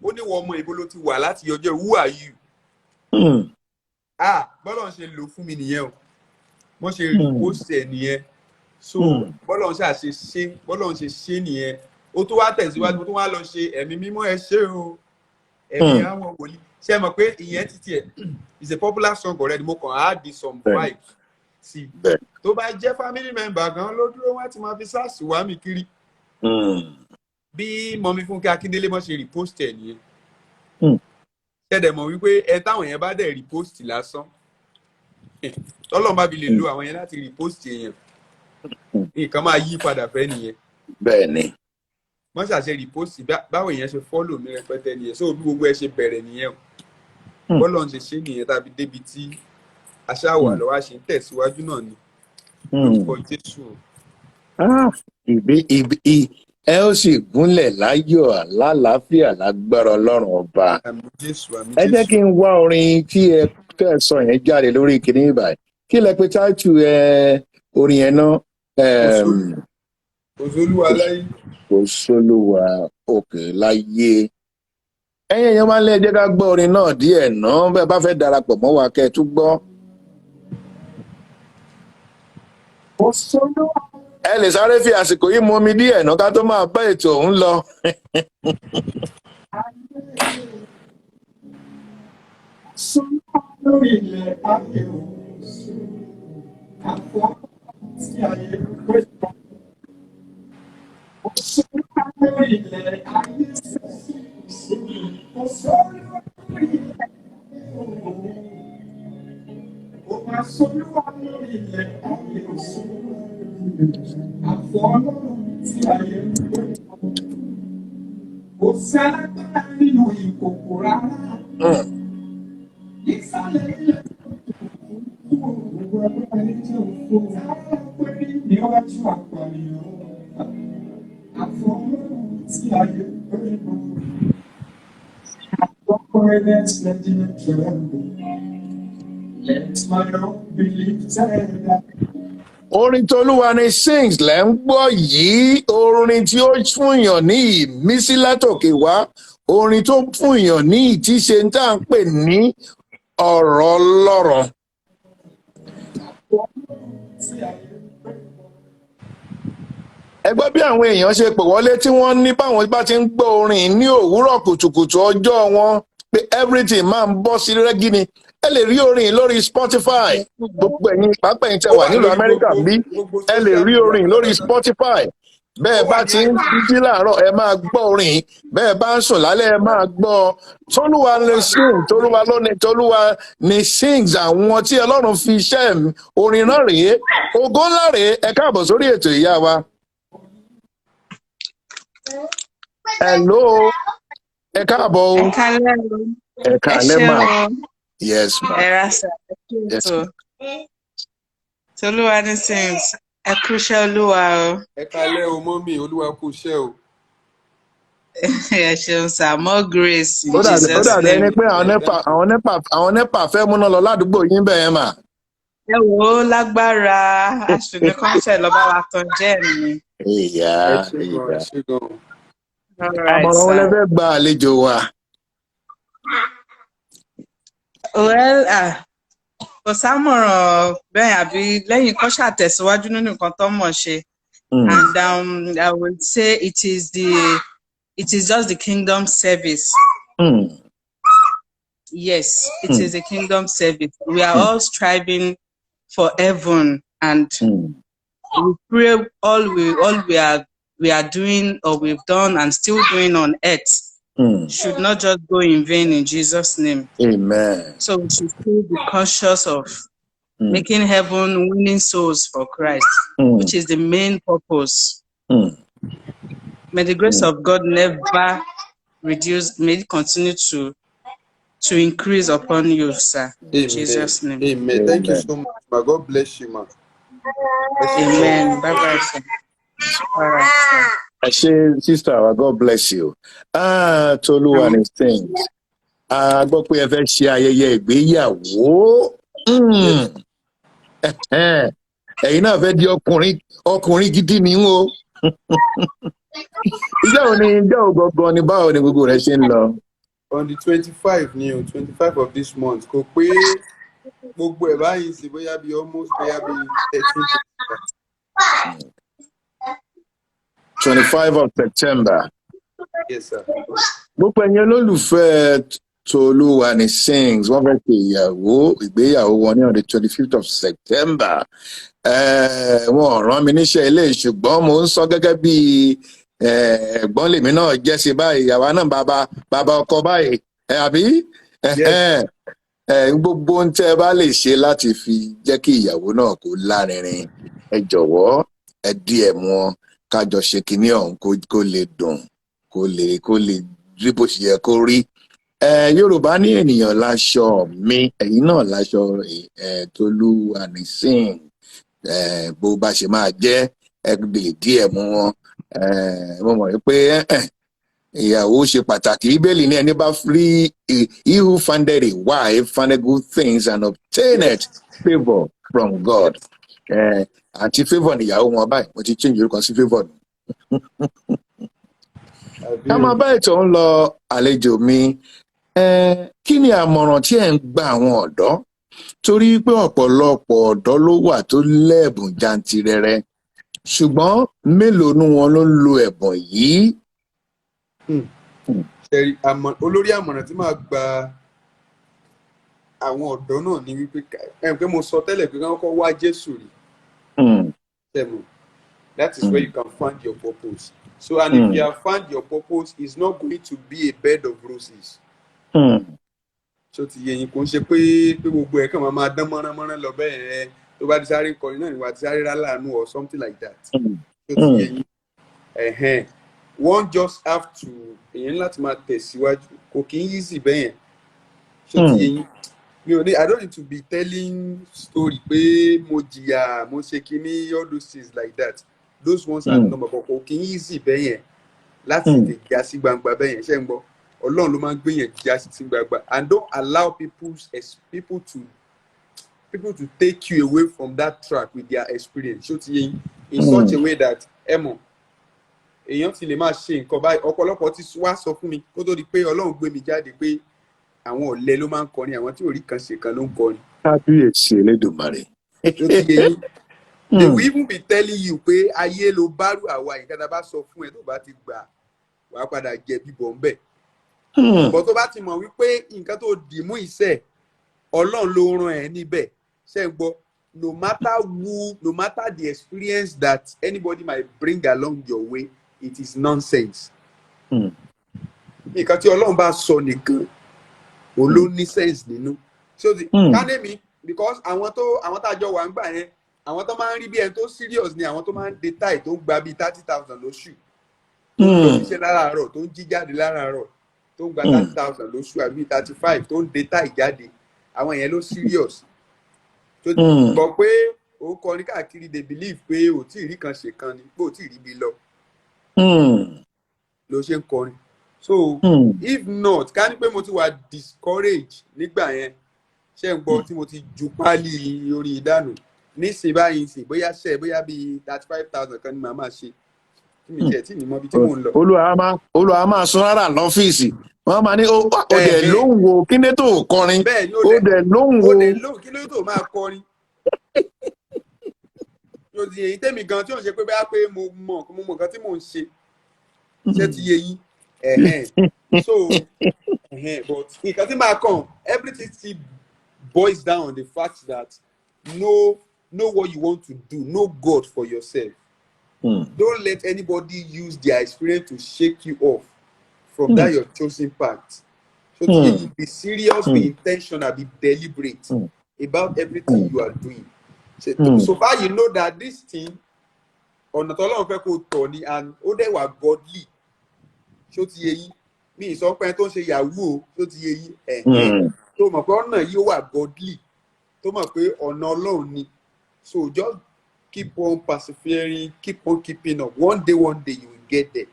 wọ́n ọmọ ìbò ló ti wà láti ọjọ́ who are you? Bọ́lọ̀ ń ṣe lò fún mi nìyẹn o. Wọ́n ṣe repost ẹ̀ nìyẹn. So bọ́lọ̀ ń ṣe ṣe nìyẹn. Ó tó wá tẹ̀síwájú tó wá lọ ṣe ẹ̀mí mímọ́ ẹ ṣé o. Ẹ̀mí àwọn wòlíì. Ṣé ẹ mọ̀ pé ìyẹn títí ẹ̀ is a popular song already mo kàn add some vibes sí. Tó bá jẹ́ family member gan ló dúró wá ti máa fi SARS wá mi kiri. Bí mọ̀mí Fúnkẹ́ Akíndélé mọ̀ ṣe repost ẹ̀ nìyẹn. Ṣẹ̀dẹ̀ mọ̀ wípé ẹ táwọn yẹn bá dẹ̀ repost lásán. Tọ́lọ́run bá fi lè lo àwọn yẹn láti repost èèyàn. Nǹkan máa yí padà fẹ́ nìyẹn. Bẹ́ẹ̀ni. Wọ́n ṣàṣe repost báwo èèyàn ṣe follow mi rẹpẹtẹ nìyẹn. So bí gbogbo ẹ ṣe bẹ̀rẹ̀ nìyẹn o. Bọ́lọ̀ ń ṣe nìyẹn tàbí débi tí aṣáwà lọ́wọ́ ṣe ń tẹ̀síwájú náà ni. Lórúkọ Jésù. Ẹ ó sì gúnlẹ̀ láyọ̀ lálàáfíà lágbára Ọlọ́run ọba. Ẹ jẹ́ kí n wá orin tí ẹ fẹ́ sọ yẹn jáde lórí kìnìún ìbàdàn. Kí lẹ pé táìtù orin yẹn náà? Òṣòlúwa láyé. Òṣòlúwa òkè láyé. Ẹ̀yin èèyàn máa ń lé ẹ jẹ́ ká gbọ́ orin náà díẹ̀ náà bẹ́ẹ̀ bá fẹ́ darapọ̀ mọ́ wa kẹ́ ẹ tún gbọ́. Ẹ lè sáré fi àsìkò yìí mú omi díẹ̀ náà ká tó máa bá ètò ọ̀hún lọ. Lórí ilẹ̀ ayé òun, àfọ̀ tí ayé pé tán. Ó sọ́nà lórí ilẹ̀ ayé sẹ́sìn, ó sọ́nà lórí ilẹ̀ ayé òun. Ó máa sọ́nà lórí ilẹ̀ ayé òun. Àfọ̀ ọlọ́run tí ayé pé tán. Kò sí alágbára nínú ìkòkò rárá. Ìsàlẹ̀ ilẹ̀ òwúrọ̀ ẹni tí ó fò táwọn pé níwájú àpànìyàn àfọwọ́rọ̀ tí ayé pé mọ́. Àkọ́kọ́ ẹlẹ́sìlẹ́dì tremble, let my unbelief tell that. Orin t'Olúwa ni Sings lẹ́ ń gbọ́ yìí, orin tí ó fúnyàn ní ìmísí látòkè wá, orin tó fúnyàn ní ìtíṣe tá à ń pè ní ọ̀rọ̀ Ọlọ́run. Ẹ gbọ́ bí àwọn èèyàn ṣe pè wọlé tí wọ́n ní báwọn bá ti ń gbọ́ orin ní òwúrọ̀ kùtùkùtù ọjọ́ wọn pé everything máa ń bọ́ sí rẹ́gí ni. Ẹ lè rí orin lórí Spotify, gbogbo ẹ̀yin pàápàá ẹ̀yin tẹ́ wà nílùú Amẹ́ríkà bí ẹ lè rí orin lórí Spotify. Bẹ́ẹ̀ bá ti ń jí láàárọ̀ ẹ máa gbọ́ orin, bẹ́ẹ̀ bá ń sùn lálẹ́ ẹ máa gbọ́. Tolúwa ni sing, Tolúwa lónìí, Tolúwa ni sings àwọn tí Ọlọ́run fi iṣẹ́ orin náà rèé. Ògo ńlá rèé, ẹ káàbọ̀ sórí ètò ìyá wa. Hello, ẹ káàbọ̀ o. Ẹ káalẹ́ mà. Yes ma. Ẹ rásà, ẹ kú ètò. Tolúwa ni sings. Ẹ kú iṣẹ́ Olúwa o. Ẹ káalẹ́ o mọ́mì, Olúwa kú iṣẹ́ o. Ẹ ṣeun sir, more grace in Ó dàbí Jesus' ẹni name. pé àwọn nepa fẹ́ múná lọ ládùúgbò yín bẹ́ẹ̀ mà. Ẹ wò ó lágbára, aṣùnì kọ́ńtẹ̀ lọ́ba wa tán jẹ́ mi. Ìyá. ẹ ṣé gan. All right, Àmọ̀ràn wọn lẹ sir. fẹ́ gba àlejò wa. Well, kò sámọ̀ràn bẹ́ẹ̀ àbí lẹ́yìn kan ṣàtẹ̀síwájú nínú nǹkan tó mọ̀ ṣe. And I would say it is just the kingdom service. Yes, it is a kingdom service. We are all striving for heaven, and we pray all we are doing or we've done and still doing on earth should not just go in vain in Jesus' name. Amen. So we should still be conscious of making heaven winning souls for Christ, which is the main purpose. May the grace of God never reduce, may it continue to increase upon you, sir. In Jesus' name. Amen. Thank you so much, ma. God bless you, ma. Amen. Bye-bye, sir. All right, sir. Ẹ ṣé sister wa, God bless you. Tolúwa ni things. A gbọ́ pé ẹ fẹ́ ṣe ayẹyẹ ìgbéyàwó. Ẹ̀yin náà fẹ́ di ọkùnrin gidi ni o. Ìjọ́ ògọ́gọ́ ni báwo ni gbogbo rẹ̀ ṣe ń lọ? On the 25 ni o, 25 of this month, kò pé gbogbo ẹ̀ báyìí sí bóyá bí almost bóyá bí 13. 25 of September. Yes, sir. Gbogbo ẹ̀yin olólùfẹ́ Tolúwa ni sings wọ́n fẹ́ ṣe ìgbéyàwó wọn ní on the 25th of September. Wọ́n rán mi níṣẹ́ ilé ṣùgbọ́n mo ń sọ gẹ́gẹ́ bí ẹ̀gbọ́n lèmi náà jẹ́ sí báyìí, àwa náà bàbá ọkọ báyìí, àbí? Gbogbo ohun tẹ́ ẹ bá lè ṣe láti fi jẹ́ kí ìyàwó náà kó lárinrin, ẹ jọ̀wọ́ ẹ díẹ̀ mọ́ kájọ ṣe kinní ọ̀hún kó lè dùn, kó lè rí bó ṣe yẹ kó rí. Yorùbá ní ènìyàn láṣọ mi, ẹ̀yin náà láṣọ Tolúwa ni sing. Bó bá ṣe máa jẹ́ ẹ lè díẹ̀ mú wọn. Mo mọ̀ pé ìyàwó ṣe pàtàkì. Bíbélì ní ẹni bá rí he who founded a wife founded good things and obtained favour from God. Àti favour níyàwó wọn báyìí, mo ti change orúkọ sí favour. Ká máa bá ètò ń lọ, àlejò mi. Kí ni àmọ̀ràn tí ẹ̀ ń gba àwọn ọ̀dọ́? Torí pé ọ̀pọ̀lọpọ̀ ọ̀dọ́ ló wà tó lẹ́bùn jantirẹrẹ, ṣùgbọ́n mélòó nú wọn ló ń lo ẹ̀bùn yìí? Olórí àmọ̀ràn tí màá gba àwọn ọ̀dọ́ náà ni wípé pé mo sọ tẹ́lẹ̀ pé káwọn kọ́ wá Jésù rí. That is where you can find your purpose. So, and if you have found your purpose, it's not going to be a bed of roses. So ti yẹ yín kò ń ṣe pé gbogbo ẹ̀ kàn máa dán mọ́rán lọ bẹ́ẹ̀ tó bá ti sáré kọrin náà ni wà á ti sáré rálàánú or something like that. So ti yẹ yín one just have to èyàn láti máa tẹ̀síwájú, kò kí ń easy bẹ́yẹn. So ti yẹ yín I don't need to be telling story pé mo jìyà mo ṣe kíní all those things like that. Those ones are number but kò kí ń easy bẹ́yẹn láti lè já sí gbangba bẹ́yẹn ṣé ń gbọ́. Ọlọ́run ló máa ń gbìyànjú já sí gbangba, and don't allow people to take you away from that track with their experience. So ti yẹn in such a way that èèyàn ti lè máa ṣe nǹkan báyìí. Ọ̀pọ̀lọpọ̀ ti wá sọ fún mi kó tó di pé Ọlọ́run gbé mi jáde pé àwọn ọ̀lẹ ló máa ń kọrin, àwọn tí ò rí kan ṣe kan ló ń kọrin. Kábíyèsí Elédùmarè. So ti yẹn they will even be telling you pé ayé ló bárù àwa yìí, kátà bá sọ fún ẹ tó bá ti gbà wàá padà jẹ bíbọ̀ ń bẹ̀. Bọ̀ tó bá ti mọ̀ wípé nǹkan tó dì mú ìṣe Ọlọ́run ló rán ẹ níbẹ̀ ṣé ń gbọ́, no matter the experience that anybody might bring along your way, it is nonsense. Nǹkan tí Ọlọ́run bá sọ nìkan òun ló ní sense nínú. So kánẹ́mi because àwọn tá a jọ wà ń gbà yẹn, àwọn tó máa ń rí bí ẹni tó serious ni àwọn tó máa ń de táì tó ń gba bíi 30,000 lóṣù, tó ń lọ iṣẹ́ láràárọ̀, tó ń jí jáde láràárọ̀, tó ń gba 30,000 lóṣù àbí 35, tó ń de táì jáde, àwọn yẹn ló serious. tó gbọ́ pé ó kọrin káàkiri they believe pé ò tí ì rí kan ṣe kan ni pé ò tí ì rí bí lọ ló ṣe ń kọrin. so if not ká ní pé mo ti wà discouraged nígbà yẹn ṣé ń gbọ́ tí mo ti ju páálí orin ìdánù nísìnyí báyìí sì bóyá bíi 35,000 kan ní màá máa ṣe tí mi jẹ́ tí mi mọ ibi tí mò ń lọ. Olúwa máa sún rárá lọ́fíìsì wọ́n máa ní ó dẹ̀ lóhùn wo kí ní tó kọrin ó dẹ̀ lóhùn wo kí ló tó máa kọrin. yóò di èyí tẹ́mi gan tí ò ń ṣe pé bá pé mo mọ nǹkan tí mò ń ṣe ṣé ti yé yín so but nǹkan tí máa kàn everything still boils down on the fact that know what you want to do, know God for yourself. Don't let anybody use their experience to shake you off from that your chosen path. So be serious, be intentional, be deliberate about everything you are doing. So far you know that this thing ọ̀nà tọ́lọ́run fẹ́ kó tọ̀ ni and ó dẹ̀ wà godly. Ṣó ti yé yín? Mi ìsọ pé tó ń ṣe yahoo o, ṣó ti yé yín? Tó mọ̀ pé ọ̀nà yìí ó wà godly. Tó mọ̀ pé ọ̀nà Ọlọ́run ni. So just keep on persevering, keep on keeping up. One day you will get there.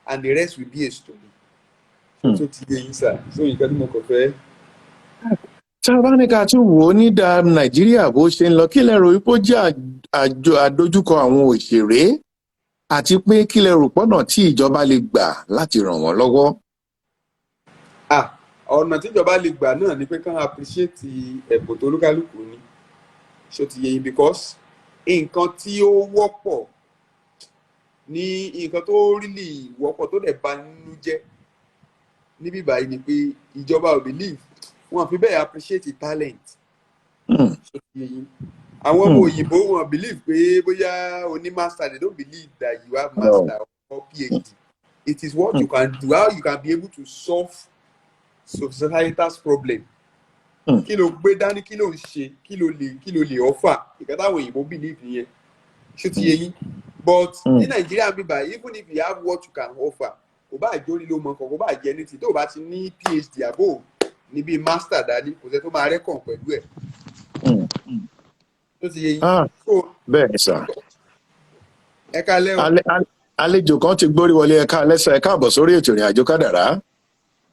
And the rest will be a story. So ti yé yín sà. So nǹkan tí mo kàn fẹ́. Tá a bá ní ká tún wò ó ní da Nàìjíríà bó ṣe ń lọ kí lẹ rò wípé ó jẹ́ àdójúkọ àwọn òṣèré àti pé kí lẹ rò pọ́nà tí ìjọba lè gbà láti ràn wọ́n lọ́wọ́. Ọ̀nà tí ìjọba lè gbà náà ni pé kán appreciate ẹ̀bùn tó olúkálùkù ní. Ṣó ti yé yín because nǹkan tí ó wọ́pọ̀ ní nǹkan tó really wọ́pọ̀ tó dẹ̀ bà nínú jẹ́ níbí báyìí ni pé ìjọba ò believe wọn fi bẹ́ẹ̀ appreciate talent. Ṣó ti yé yín àwọn ọmọ òyìnbó wọn believe pé bóyá o ní master they don't believe that you have master or PhD. It is what you can do, how you can be able to solve societal's problem. Kí ló gbé dání, kí ló ń ṣe, kí ló lè offer ìkan táwọn òyìnbó believe nìyẹn. Ṣó ti yé yín but ní Nàìjíríà bíbá even if you have what you can offer kò bá jẹ́ orí ló mọ nǹkan kò bá jẹ́ ní ti tó o bá ti ní PhD àbò níbi master dání kò sẹ́ tó máa rẹ́kàn pẹ̀lú ẹ̀. Ṣó ti yé yín. Bẹ́ẹ̀ ni sà. Ẹ káalẹ́ o. Àlejò kan ti gbórí wọlé ẹ káalẹ́ sà ẹ káàbọ̀ sórí ètò ìrìn àjò kádàrá.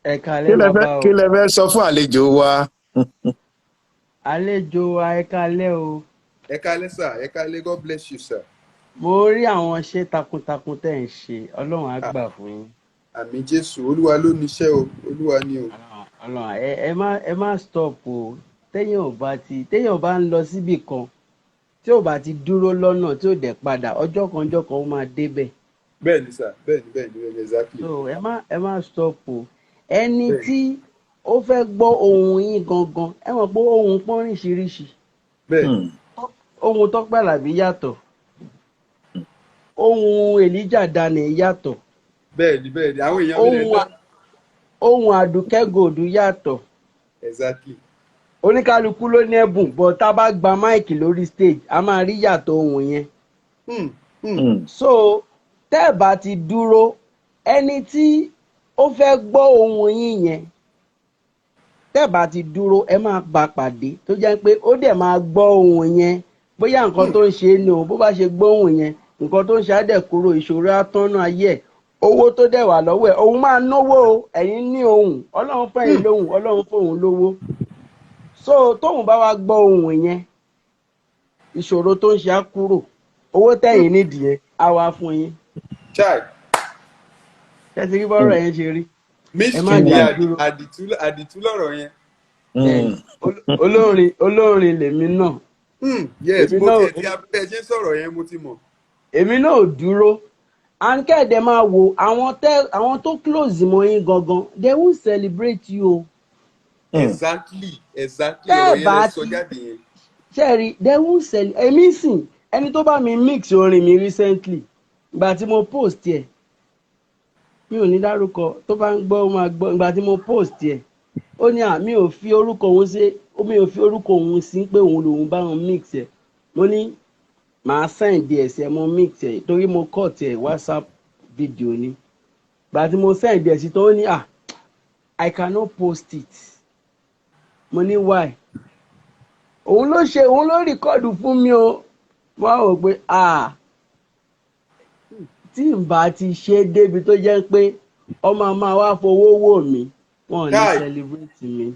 Ẹ káalẹ́ bàbá o. Kí lẹ fẹ́ sọ fún àlejò wa? Àlejò wa ẹ káalẹ́ o. Ẹ káalẹ́ sà ẹ káalẹ́ God bless you sir. Mo rí àwọn iṣẹ́ takuntakun tẹ́ ń ṣe Ọlọ́run á gbà fún yín. Àmín Jésù Olúwa ló níṣẹ́ o Olúwa ni o. Ọlọ́run ẹ má stop o téèyàn bá ń lọ síbì kan tí ò bá ti dúró lọ́nà tí ò dẹ̀ padà ọjọ́ kan ó máa débẹ̀. Bẹ́ẹ̀ni sà bẹ́ẹ̀ni exactly. So ẹ má stop o ẹni tí ó fẹ́ gbọ́ ohùn yín gangan ẹ mọ̀ pé ohùn pọ́n oríṣiríṣi. Bẹ́ẹ̀ni. Ohùn Tọ́pẹ́ Àlàbí yàtọ̀ ohùn Elijah Daniel yàtọ̀. Bẹ́ẹ̀ni àwọn èèyàn mi lè lọ. Ohùn Àdùkẹ́ Gold yàtọ̀. Exactly. Oníkálukú ló ní ẹ̀bùn but tá a bá gba máìkì lórí stage a máa rí yàtọ̀ ohùn yẹn. So tẹ́ ẹ̀ bá ti dúró ẹni tí ó fẹ́ gbọ́ ohùn yín yẹn tẹ́ ẹ̀ bá ti dúró ẹ máa bá pàdé tó jẹ́ pé ó dẹ̀ máa gbọ́ ohùn yẹn bóyá nǹkan tó ń ṣe é ni o bó bá ṣe gbọ́ ohùn yẹn nǹkan tó ń ṣe á dẹ̀ kúrò ìṣòro atọ́nà ayé ẹ̀ owó tó dẹ̀ wà lọ́wọ́ ẹ̀ òun máa náwó o ẹ̀yin ní ohùn Ọlọ́run fẹ́yìn lóhùn Ọlọ́run fóun lówó so tóun bá wá gbọ́ ohùn yẹn ìṣòro tó ń ṣe á kúrò owó tẹ̀yìn nídìí yẹn á wá fún yín. Ṣé ti rí bọ́rọ̀ yẹn ṣe rí? Ẹ má jẹ́ àdìtú lọ́rọ̀ yẹn. Olórin lèmi náà. Yes mo tẹ̀ tí abẹ́ ṣe sọ̀rọ̀ yẹn mo ti mọ̀. Èmi náà ò dúró ànkẹ́ẹ̀dẹ̀ máa wo àwọn tó close mọ́ yín gangan they will celebrate you o. Exactly ọ̀rọ̀ yẹn lè sọ jáde yẹn. Ṣẹ́ẹ̀rì they will celebrate èmi sìn ẹni tó bá mi mix orin mi recently ìgbà tí mo post ẹ̀ mi ò ní dárúkọ tó bá ń gbọ́ ó máa gbọ́ ìgbà tí mo post ẹ̀ ó ní mi ò fi orúkọ òun sí pé òun lòun bá wọn mix ẹ̀ mo ní màá send ẹ̀ sí ẹ̀ mo mix ẹ̀ torí mo cut ẹ̀ WhatsApp video ni ìgbà tí mo send ẹ̀ sí tó ní I cannot post it mo ní why òun ló rìkọ́ọ̀dù fún mi o mo á wò pé tí n bá ti ṣe débi tó jẹ́ pé ọmọ máa wá fowó wò mí wọn ò ní celebrate mi.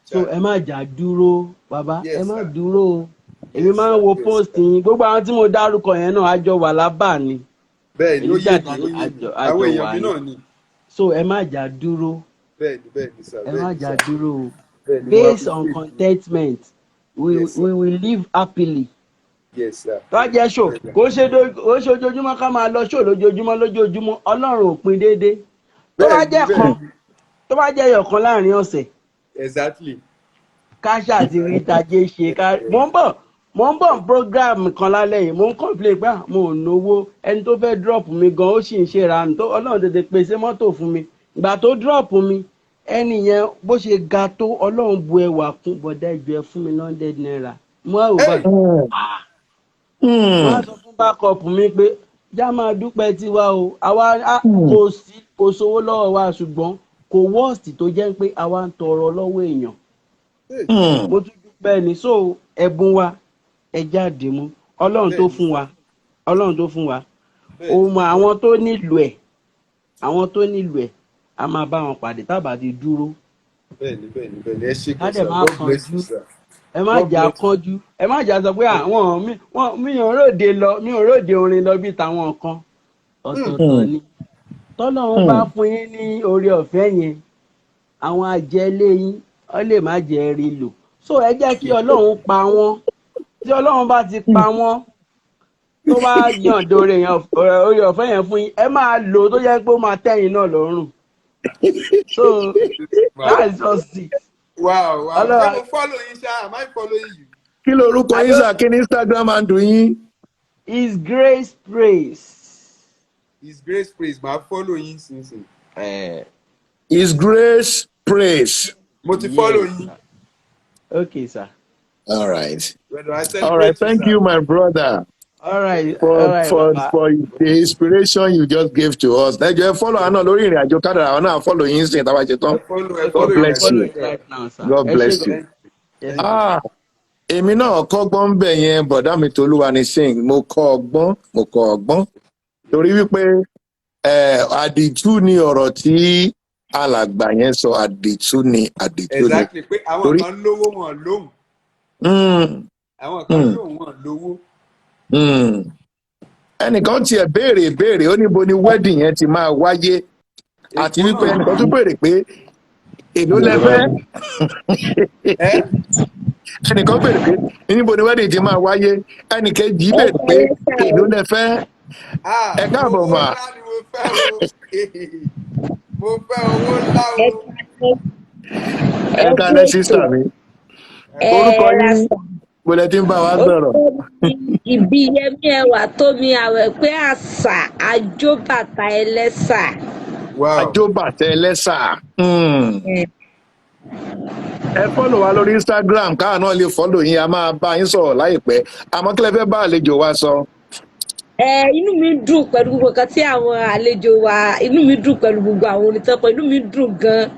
So ẹ má jà dúró bàbá ẹ má dúró o èmi máa ń wo post yín gbogbo àwọn tí mo dárúkọ yẹn náà àjọ wà lábà ni. Bẹ́ẹ̀ni ó yé mi àwọn èèyàn mi náà ni. So ẹ má jà dúró. Bẹ́ẹ̀ni sir. Ẹ má jà dúró o. Based on contentment we will live happily. Yes sir. Tó jẹ́ ṣò kó ṣe ojoojúmọ́ ká máa lọ ṣò lójoojúmọ́ Ọlọ́run ò pín déédéé. Tó bá jẹ́ ẹyọ̀kan láàrin ọ̀sẹ̀. Exactly. Káṣá àti rítajé ṣe ká mo ń bọ̀ program kan lálẹ́ yìí mo ń complain pé mo ò náwó ẹni tó fẹ́ drop mi gan ó sì ń ṣe ra tó Ọlọ́run tètè pèsè mọ́tò fún mi ìgbà tó drop mi ẹni yẹn bó ṣe ga tó Ọlọ́run bu ẹwà kún bọ̀dá ìjọ ẹ fún mi $100 mo á wò báyìí mo á sọ fún backup mi pé já máa dúpẹ́ tiwa o àwa kò sówó lọ́wọ́ wa ṣùgbọ́n kò worst tó jẹ́ pé àwa ń tọrọ lọ́wọ́ èèyàn mo tún dúpẹ́ ní so ẹ̀bùn wa ẹ jáde mú Ọlọ́run tó fún wa ó mọ àwọn tó nílò ẹ̀ a máa bá wọn pàdé tábà ti dúró. Bẹ́ẹ̀ni ẹ ṣe kí sir God bless you sir. ẹ má jà kánjú ẹ má jà sọ pé àwọn mi ò ròde orin lọ bí tàwọn kan ọ̀tọ̀ọ̀tọ̀ ni tọ́lọ́run bá fún yín ní oore ọ̀fẹ́ yẹn àwọn àjẹlé yín ọ lè má jẹ́ rí lò so ẹ jẹ́ kí Ọlọ́run pa wọ́n tí Ọlọ́run bá ti pa wọ́n tó bá yànjọ oore ọ̀fẹ́ yẹn fún yín ẹ máa lò tó jẹ́ pé ó máa tẹ́yìn náà lọ́rùn so that's just it. Wow. I'm following sir. Am I following you? Kí lorúkọ yín sà kí ni Instagram handle yín? His Grace Praise. His Grace Praise máa follow yín sinsin. His Grace Praise. Mo ti follow yín. Okay sir. All right. All right. Thank you, my brother. All right. For the inspiration you just gave to us. Ẹ jẹ́ follow àná lórí ìrìn àjò Kádàrá àwọn náà follow yín sí ìtawà ṣe tán. God bless you. God bless you. Èmi náà kọ́gbọ́n bẹ̀ yẹn bọ̀dá mi Tolúwa ni sing mo kọ́ ọgbọ́n torí wípé àdìtú ni ọ̀rọ̀ tí alàgbà yẹn sọ àdìtú ni. Exactly pé àwọn kan lówó wọn lóhùn. Àwọn kan lóhùn wọn lówó. Ẹnìkan tiẹ̀ béèrè ó níbo ni wedding yẹn ti máa wáyé àti wípé ẹnìkan tún béèrè pé èló lẹ́fẹ́ ẹnìkan béèrè pé níbo ni wedding ti máa wáyé ẹnìkejì béèrè pé èló lẹ́fẹ́ ẹ káàbọ̀ mà. Mo fẹ́ owó ńlá o. Ẹ kálẹ́ sísà mi orúkọ yín gbọ́dọ̀ tí ń bá wa sọ̀rọ̀. Ibi Yẹmí ẹwà tómi àwẹ̀ pé àṣà àjóbàtà ẹlẹ́sà. Àjóbàtà ẹlẹ́sà. Ẹ fọ́lọ̀ wa lórí Instagram káà náà lè fọ́lọ̀ yín a máa bá yín sọ̀rọ̀ láìpẹ́ àmọ́ kí lẹ fẹ́ bá àlejò wa sọ. Inú mi dùn pẹ̀lú gbogbo nǹkan tí àwọn àlejò wa inú mi dùn pẹ̀lú gbogbo àwọn onítọ́pọ̀ inú mi dùn gan-an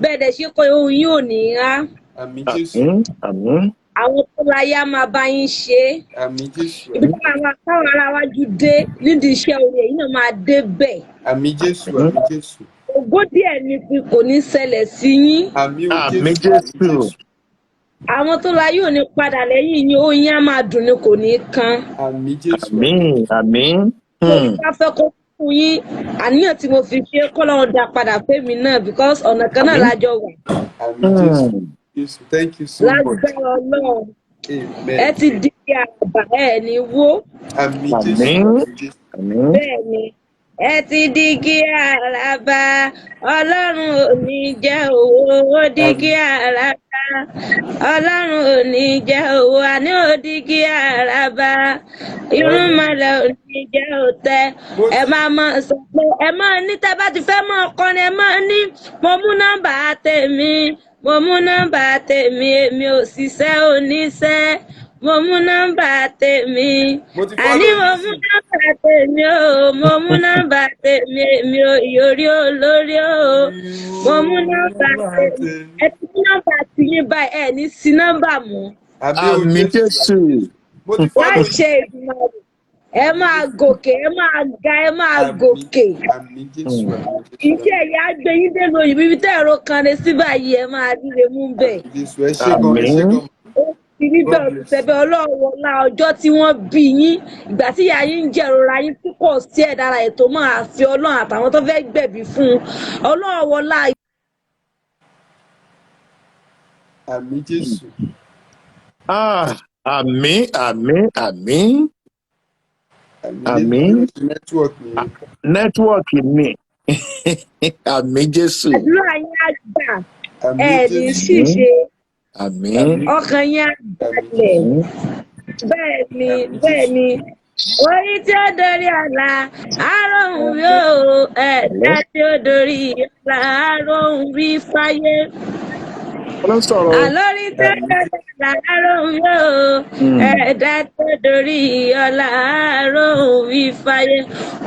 bẹ́ẹ̀ dẹ̀ ṣe kọ́ ohun yín ò ní rá. Àmín Jésù. Àwọn tó láyé á máa bá yín ṣe. Àmín Jésù. Ibi táwọn ará wájú dé nídìí iṣẹ́ orí èyí náà máa dé bẹ́ẹ̀. Àmín Jésù. Àmín Jésù. Ògo díẹ̀ ni kò ní ṣẹlẹ̀ sí yín. Àmín Jésù. Àwọn tó láyé ò ní padà lẹ́yìn yín ó yín á máa dùn ni kò ní kán. Àmín Jésù. Àmín. Mo bá fẹ́ kó fún yín àníyàn tí mo fi ṣe kọ́ lọ́wọ́ dá padà fẹ́mi náà because ọ̀nà kan náà lájọ wà. Àmín Jésù. Thank you so much. Lágbára Ọlọ́run. Ẹ ti di àbá ẹ̀ ní wó. Àmín Jésù. Bẹ́ẹ̀ ni ẹ ti di kí àràbà Ọlọ́run ò ní jẹ́ owó ó di kí àràbà Ọlọ́run ò ní jẹ́ owó àní ò di kí àràbà irúnmọlẹ̀ ò ní jẹ́ òtẹ́ ẹ máa mọ̀ sọ pé ẹ máa ní tẹ́ bá ti fẹ́ mọ̀ ọkọrin ẹ máa ní mo mú nọ́mbà tèmi mo mú nọ́mbà tèmi èmi ò ṣiṣẹ́ oníṣẹ́ mo mú nọ́mbà tèmi àní mo mú nọ́mbà tèmi o mo mú nọ́mbà tèmi èmi ò yọrí olórí o mo mú nọ́mbà tèmi ẹ ti mú nọ́mbà tìyín báyìí ẹ ní sí nọ́mbà mú. Àmín Jésù. láì ṣe ìgbìmọ̀ ẹ máa gòkè, ẹ máa ga, ẹ máa gòkè. Iṣẹ́ ìyá gbé yín dé lóyún bíbí tẹ́ ẹ̀rọ kan lè sí báyìí ẹ máa ríre mú bẹ́ẹ̀. Ti níbẹ̀ olùsẹ̀bẹ̀ Ọlọ́run wọlá ọjọ́ tí wọ́n bí yín, ìgbà tí ìyá yín ń jẹ̀rora yín tí kò sí ẹ̀dá ara ètò máa fi Ọlọ́run àtàwọn tó fẹ́ gbẹ̀bí fún un. Ọlọ́run wọlá. Àmín Jésù. Àmín, àmín, àmín. Àmín. Nẹ́tíwọ̀kì ni. Àmín Jésù. Àdúrà yín á gbà. Ẹ ní ṣìṣe. Àmín. Ọkàn yín á balẹ̀. Bẹ́ẹ̀ ni. Orí tí ó dorí ọ̀la, àròhùn yóò. Ẹ̀dá tí ó dorí ọ̀la, àròhùn bí fáyé. Àlórí tó dọ̀la àròhùn yóò. Ẹ̀dá tó dorí ọ̀la, àròhùn bí fáyé.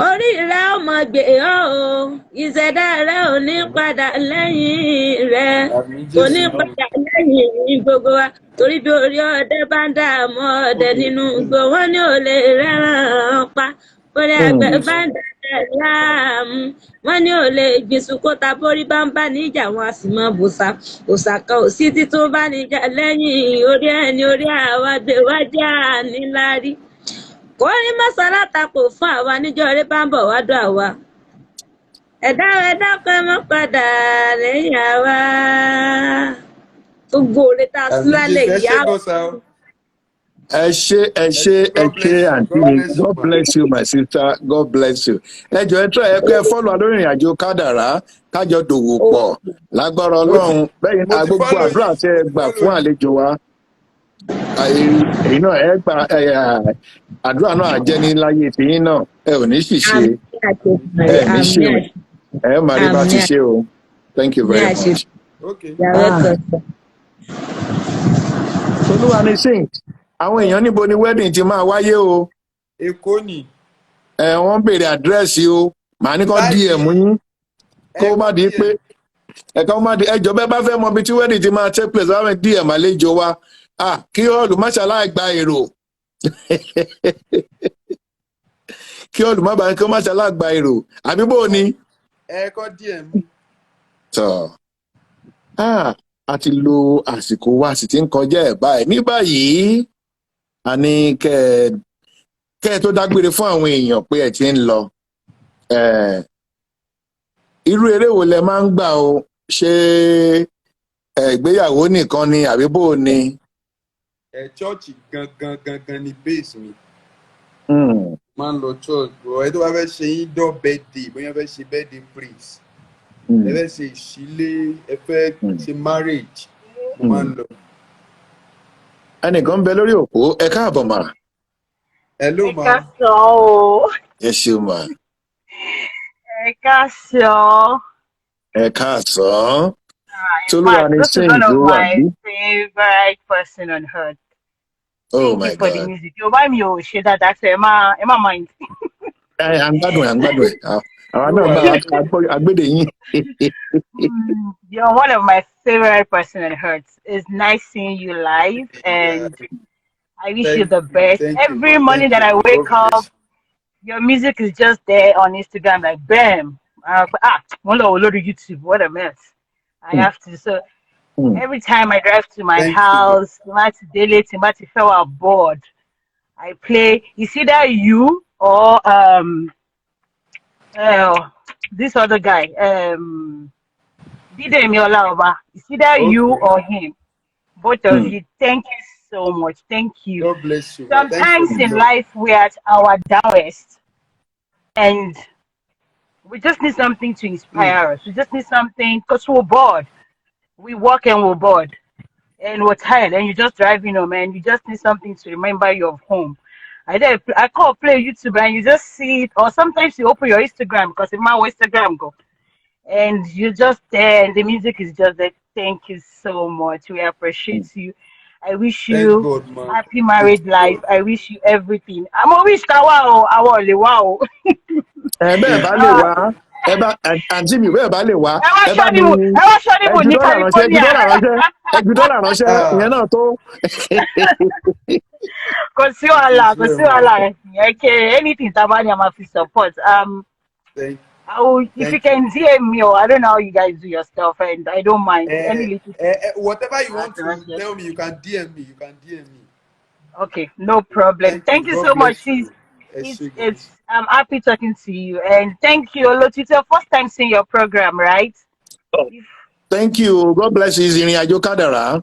Orí rẹ̀ ó mọ̀ gbé ọ́ o, ìṣẹ̀dá rẹ̀ ò ní padà lẹ́yìn rẹ̀, kò ní padà lẹ́yìn gbogbo wa. Torí bí orí ọdẹ bá ń dààmú ọdẹ nínú igbó, wọn ní ò lè rẹ́ràn pa. Orí àgbẹ̀ bá ń dàdẹ̀ láàmú, wọn ní ò lè gbin sùkúta. Borí bá ń bá níjà wọn a sì mọ bùsà. Òòṣà kan ò sí títún bá níjà lẹ́yìn orí ẹni, orí àwa gbé wájà níláárí. Kò rí mọ́sálá tapò fún àwa níjọ́ orí bá ń bọ̀ wá dọ̀ àwa. Ẹ̀dá pẹ́ mọ́ padà lẹ́yìn àwa. Gbogbo òre tá a sí lálẹ́ ìyá. Ẹ ṣé àǹtí mi. God bless you my sister. God bless you. Ẹ jọ̀ọ́ ẹ tọ́ ẹ kẹ́ fọ́lọ̀ alórí ìrìn àjò kádàrá kájọ dòwò pọ̀ lágbára Ọlọ́run. Bẹ́ẹ̀ ni gbogbo àdúrà tí ẹ gbà fún àlejò wa. Èyí náà ẹ gba àdúrà náà àjẹni láyé tìyín náà. Ẹ ò ní ṣìṣe. Ẹ ní ṣe o. Ẹ máa rí bá ti ṣe o. Thank you very much. Olúwa ni sing. Àwọn èèyàn níbo ni wedding ti máa wáyé o? Èkó ni. Wọ́n béèrè àdírẹ́sì o. Màá ní kó DM yín. Kó má di pé ẹ̀ka má di ẹjọ́ bẹ́ẹ̀ bá fẹ́ mọ ibi tí wedding ti máa take place láwọn DM àlejò wa. Kí ọ̀lù má ṣàlàyé gba èrò. Kí ọ̀lù má bàa kí ó má ṣàlàyé gba èrò. Àbí bò ni? Ẹ̀kọ́ DM. Tọ́. A ti lo àsìkò wa sì ti ń kọjá ẹ̀ báyìí. Ní báyìí a ní kẹ́ ẹ tó dágbére fún àwọn èèyàn pé ẹ ti ń lọ. Irú eré wo lẹ máa ń gbà o? Ṣé ìgbéyàwó nìkan ni àbí bò ni? Chọ́ọ̀chì gangan ni base mi. Máa ń lọ church bọ̀ ẹ tó bá fẹ́ ṣe indoor birthday bóyá fẹ́ ṣe birthday praise. Ẹ fẹ́ ṣe ìṣílé, ẹ fẹ́ ṣe marriage, mo máa ń lọ. Ẹnìkan ń bẹ lórí òpó, ẹ káàbọ̀ mà. Hello ma. Ẹ káàsán o. Ẹ ṣeun mà. Ẹ káàsán. Ẹ káàsán. Tolúwa ni sẹ́yìn ló wà bí. Favorite person on earth. Oh my God. Thank you for the music. Yorùbá mi ò ṣe dáadáa sọ ẹ má mind. À ń gbádùn ẹ̀. Àwọn náà bá agbédè yín. You're one of my favorite person on earth. It's nice seeing you live, and I wish you the best. Every morning that I wake up, your music is just there on Instagram, like bam. One on YouTube. What a mess. I have to. So every time I drive to my house, daily, feel bored. I play. Is either you or this other guy, Bidemi Olaoba. It's either you or him. Both of you. Thank you so much. Thank you. God bless you. Sometimes in life we're at our downest, and we just need something to inspire us. We just need something because we're bored. We work and we're bored, and we're tired, and you're just driving home, and you just need something to remember you of home. I call play YouTube and you just see it, or sometimes you open your Instagram because it's my Instagram go, and you're just there and the music is just there. Thank you so much. We appreciate you. I wish you happy married life. I wish you everything. I'm always wow. ẹ bá àǹtí mi bẹ́ẹ̀ bá lè wá ẹ ẹ bá mi wá ṣọ́nìbù ní California. ẹ ju dọ́là ránṣẹ́ ìyẹn náà tó. Kò sí wàhálà okay, anything tabani I'm happy support. If you can DM me, or I don't know how you guys do your stuff, and I don't mind any little. Whatever you want to tell me, you can DM me. Okay, no problem. Thank you so much. It's I'm happy talking to you, and thank you, Olotu. It's your first time seeing your program, right? Oh, thank you. God bless you, Ìrìn Àjò Kádàrá.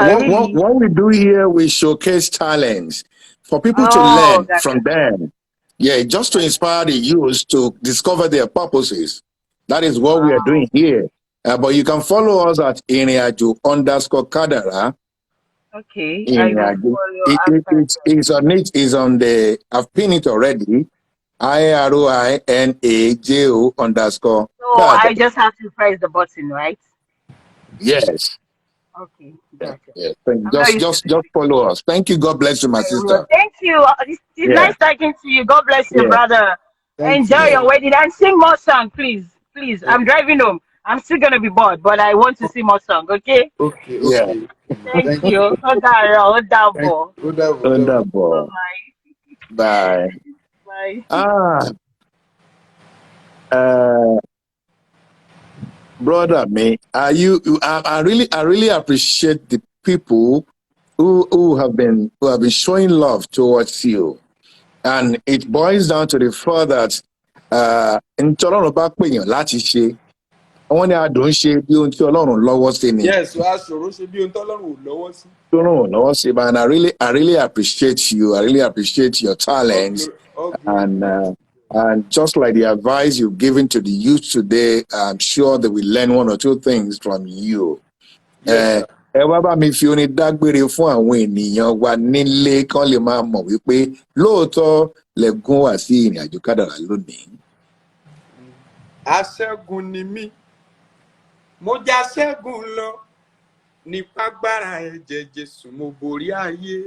Really? What we do here, we showcase talents for people to learn from them. Yeah, just to inspire the youth to discover their purposes. That is what we are doing here. But you can follow us at Ìrìn Àjò _Kádàrá. Okay, I will follow. It's on the, I've pinned it already. IROINAJO _. So I just have to press the button, right? Yes. Okay. Gotcha. Yeah. Just follow us. Thank you. God bless you, my sister. Thank you. It's nice talking to you. God bless you, brother. Enjoy your wedding and sing more song, please. Please. I'm driving home. I'm still gonna be bored, but I want to sing more song. Okay. Okay. Yeah. Thank you. Bye. Bye. Brother, me, I really appreciate the people who have been showing love towards you, and it boils down to the fact that ntọ́lọ́run bá pèèyàn láti ṣe wọ́n ní adùn ṣe bí ohun tí Ọlọ́run lọ́wọ́ sí ni. Yes, wàá ṣòro ṣe bí ohun tí Ọlọ́run ò lọ́wọ́ sí. Ọlọ́run lọ́wọ́ sí, and I really appreciate you. I really appreciate your talents, and just like the advice you've given to the youth today, I'm sure they will learn one or two things from you. Ẹ wá bá mi fi orin dágbére fún àwọn ènìyàn wa nílé kán lè máa mọ̀ wípé lóòótọ́ lẹ́gùn wá sí Ìrìn Àjò Kádàrá lónìí. Aṣẹ́gun ni mí, mo já ṣẹ́gun lọ nípa agbára ẹ̀jẹ̀ Jésù, mo borí ayé.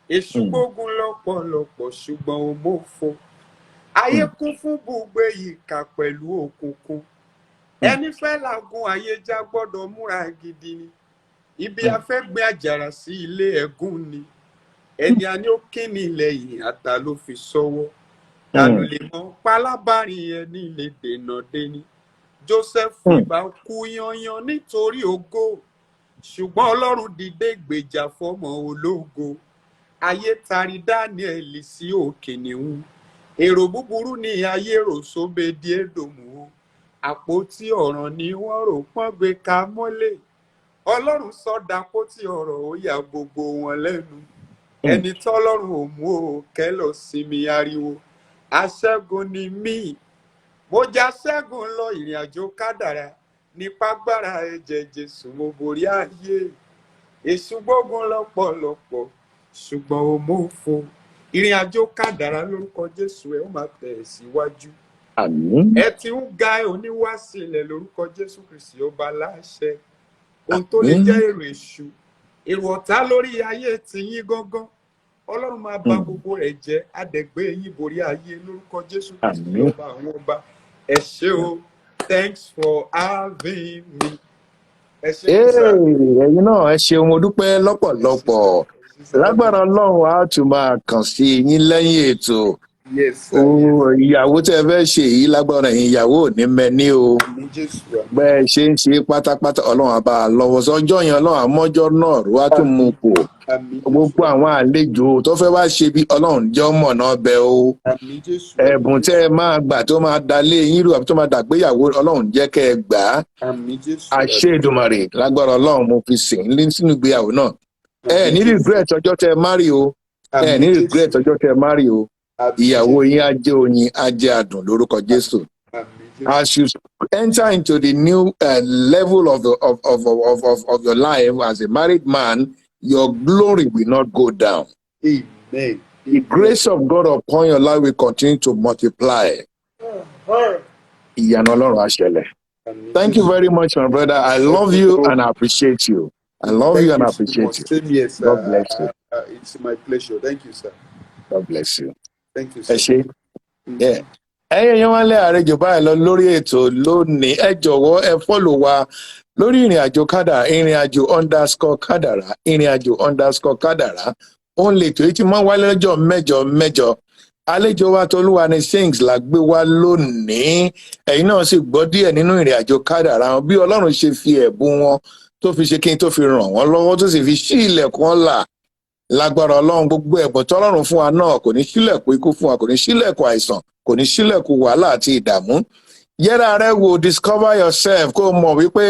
Èṣù gbógun lọ́pọ̀lọpọ̀ ṣùgbọ́n ó mọ̀fọ́. Ayé kún fún bùgbé ìkà pẹ̀lú òkùnkùn. Ẹni fẹ́ làgùn ayé já gbọ́dọ̀ múra gidi ni. Ibi afẹ́ gbé àjàrà sí ilé ẹ̀gún ni. Ẹni a ní ó kíni lẹ́yìn ata ló fi sọ́wọ́. Ta ló lè mọ pálábàárín ẹni lè dènà déni. Joseph ìbá kú yanyan nítorí ògo. Ṣùgbọ́n Ọlọ́run dìde gbèjà fọ́mọ ológo. Ayé tari Daniel sí òkè níhun. Èrò búburú ni ayé rò sóbe di Édòmù. Àpótí ọ̀ràn ni wọ́n rò pọ́n gbé ka mọ́lẹ̀. Ọlọ́run sọ̀dà àpótí ọ̀rọ̀ ó yà gbogbo wọn lẹ́nu. Ẹni tọ́lọ́run ò mú o kẹ́lọ̀ sinmi ariwo. Aṣẹ́gun ni mí, mo já ṣẹ́gun lọ Ìrìn Àjò Kádàrá nípa agbára ẹ̀jẹ̀ Jésù, mo borí ayé. Èṣù gbógun lọ́pọ̀lọpọ̀ ṣùgbọ́n ó mọ̀fọ́. Ìrìn Àjò Kádàrá lórúkọ Jésù ẹ ó máa tẹ̀ síwájú. Àmín. Ẹ ti ń ga oníwàsílẹ̀ lórúkọ Jésù Kristi ọba láṣẹ. Ohun tó lè jẹ́ èrò èṣù, èrò ọ̀tá lórí ayé tiyín gángan. Ọlọ́run máa bà gbogbo rẹ̀ jẹ́, àdẹ̀gbé yín borí ayé lórúkọ Jésù Kristi ọba àwọn ọba. Ẹ ṣé o, thanks for having me. Ẹ ṣé ẹ̀yin náà ẹ ṣeun, mo dúpẹ́ lọ́pọ̀lọpọ̀. Lágbára Ọlọ́run á tún máa kàn sí yín lẹ́yìn ètò. Ìyàwó tẹ́ fẹ́ ṣe yìí lágbára ìyàwó ò ní mẹ́ni o. Bẹ́ẹ̀ ṣe ń ṣe pátápátá Ọlọ́run á bá lọ́wọ́ sọ́jọ́ yẹn Ọlọ́run àmọ́jọ́ náà rú wá tún mú kù. Gbogbo àwọn àlejò tó fẹ́ wá ṣe bí Ọlọ́run jẹ́ ọmọ náà bẹ o. Ẹ̀bùn tẹ́ ẹ máa gbà tó máa dalé yín rú àbí tó máa dàgbéyàwó Ọlọ́run jẹ́ kẹ́ ẹ gbà á. Àṣẹ Èdùmàrè lágbára Ọlọ́run mo fi sìn ín sínú ìgbéyàwó náà. Ẹ ní regret ọjọ́ tẹ́ ẹ márì o. Ẹ ní regret ọjọ́ tẹ́ ẹ márì o. Ìyàwó yín á jẹ́ oyin, á jẹ́ adùn lórúkọ Jésù. As you enter into the new level of your life as a married man, your glory will not go down. Amen. The grace of God upon your life will continue to multiply. Ìyanu Ọlọ́run á ṣẹlẹ̀. Thank you very much, my brother. I love you and I appreciate you. I love you and I appreciate you. Same here, sir. God bless you. It's my pleasure. Thank you, sir. God bless you. Thank you, sir. Yeah. ẹ̀yin èèyàn wálé àrejò báyìí lọ lórí ètò lónìí. Ẹ jọ̀wọ́ ẹ fọ́lò wa lórí ìrìnàjò kádàrá, ìrìnàjò kádàrá. Òun lè tó tí máa ń wálé lọ́jọ́ mẹ́jọ. Àlejò wa Tolúwa ni Sings la gbé wá lónìí. Ẹ̀yin náà sì gbọ́ díẹ̀ nínú ìrìnàjò kádàrá wọn bí Ọlọ́run ṣe fi ẹ̀bùn wọn tó fi ṣe kí n tó fi ràn wọ́n lọ́wọ́ tó sì fi ṣí ilẹ̀kùn ọlà. Lágbára Ọlọ́run gbogbo ẹ̀bùn tọ́lọ́run fún wa náà kò ní ṣílẹ̀kùn ikú fún wa, kò ní ṣílẹ̀kùn àìsàn, kò ní ṣílẹ̀kùn wàhálà àti ìdààmú. Yẹ́ra rẹ wò, discover yourself, kó o mọ̀ wípé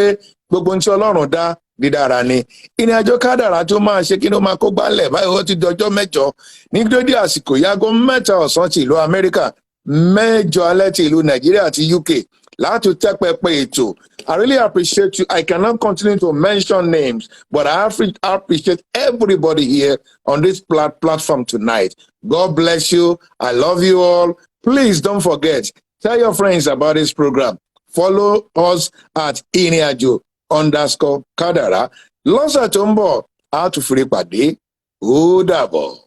gbogbo ohun tí Ọlọ́run dá dídára ni. Ìrìnàjò kádàrá tó máa ṣe kí ló máa kó gbálẹ̀ báyìí ó ti dọjọ́ mẹ́jọ ní dédé àsìkò yágó 7 ọ̀sán ti ìlú Amẹ́ríkà, 8 alẹ́ ti ìlú Nàìjíríà àti UK láti tẹ́ pẹpẹ ètò. I really appreciate you. I cannot continue to mention names, but I appreciate everybody here on this platform tonight. God bless you. I love you all. Please don't forget, tell your friends about this program. Follow us at Ìrìnàjò_Kádàrá. Lọ́sẹ̀ tó ń bọ̀, a tún fi rí pàdé. Ó dàbọ̀.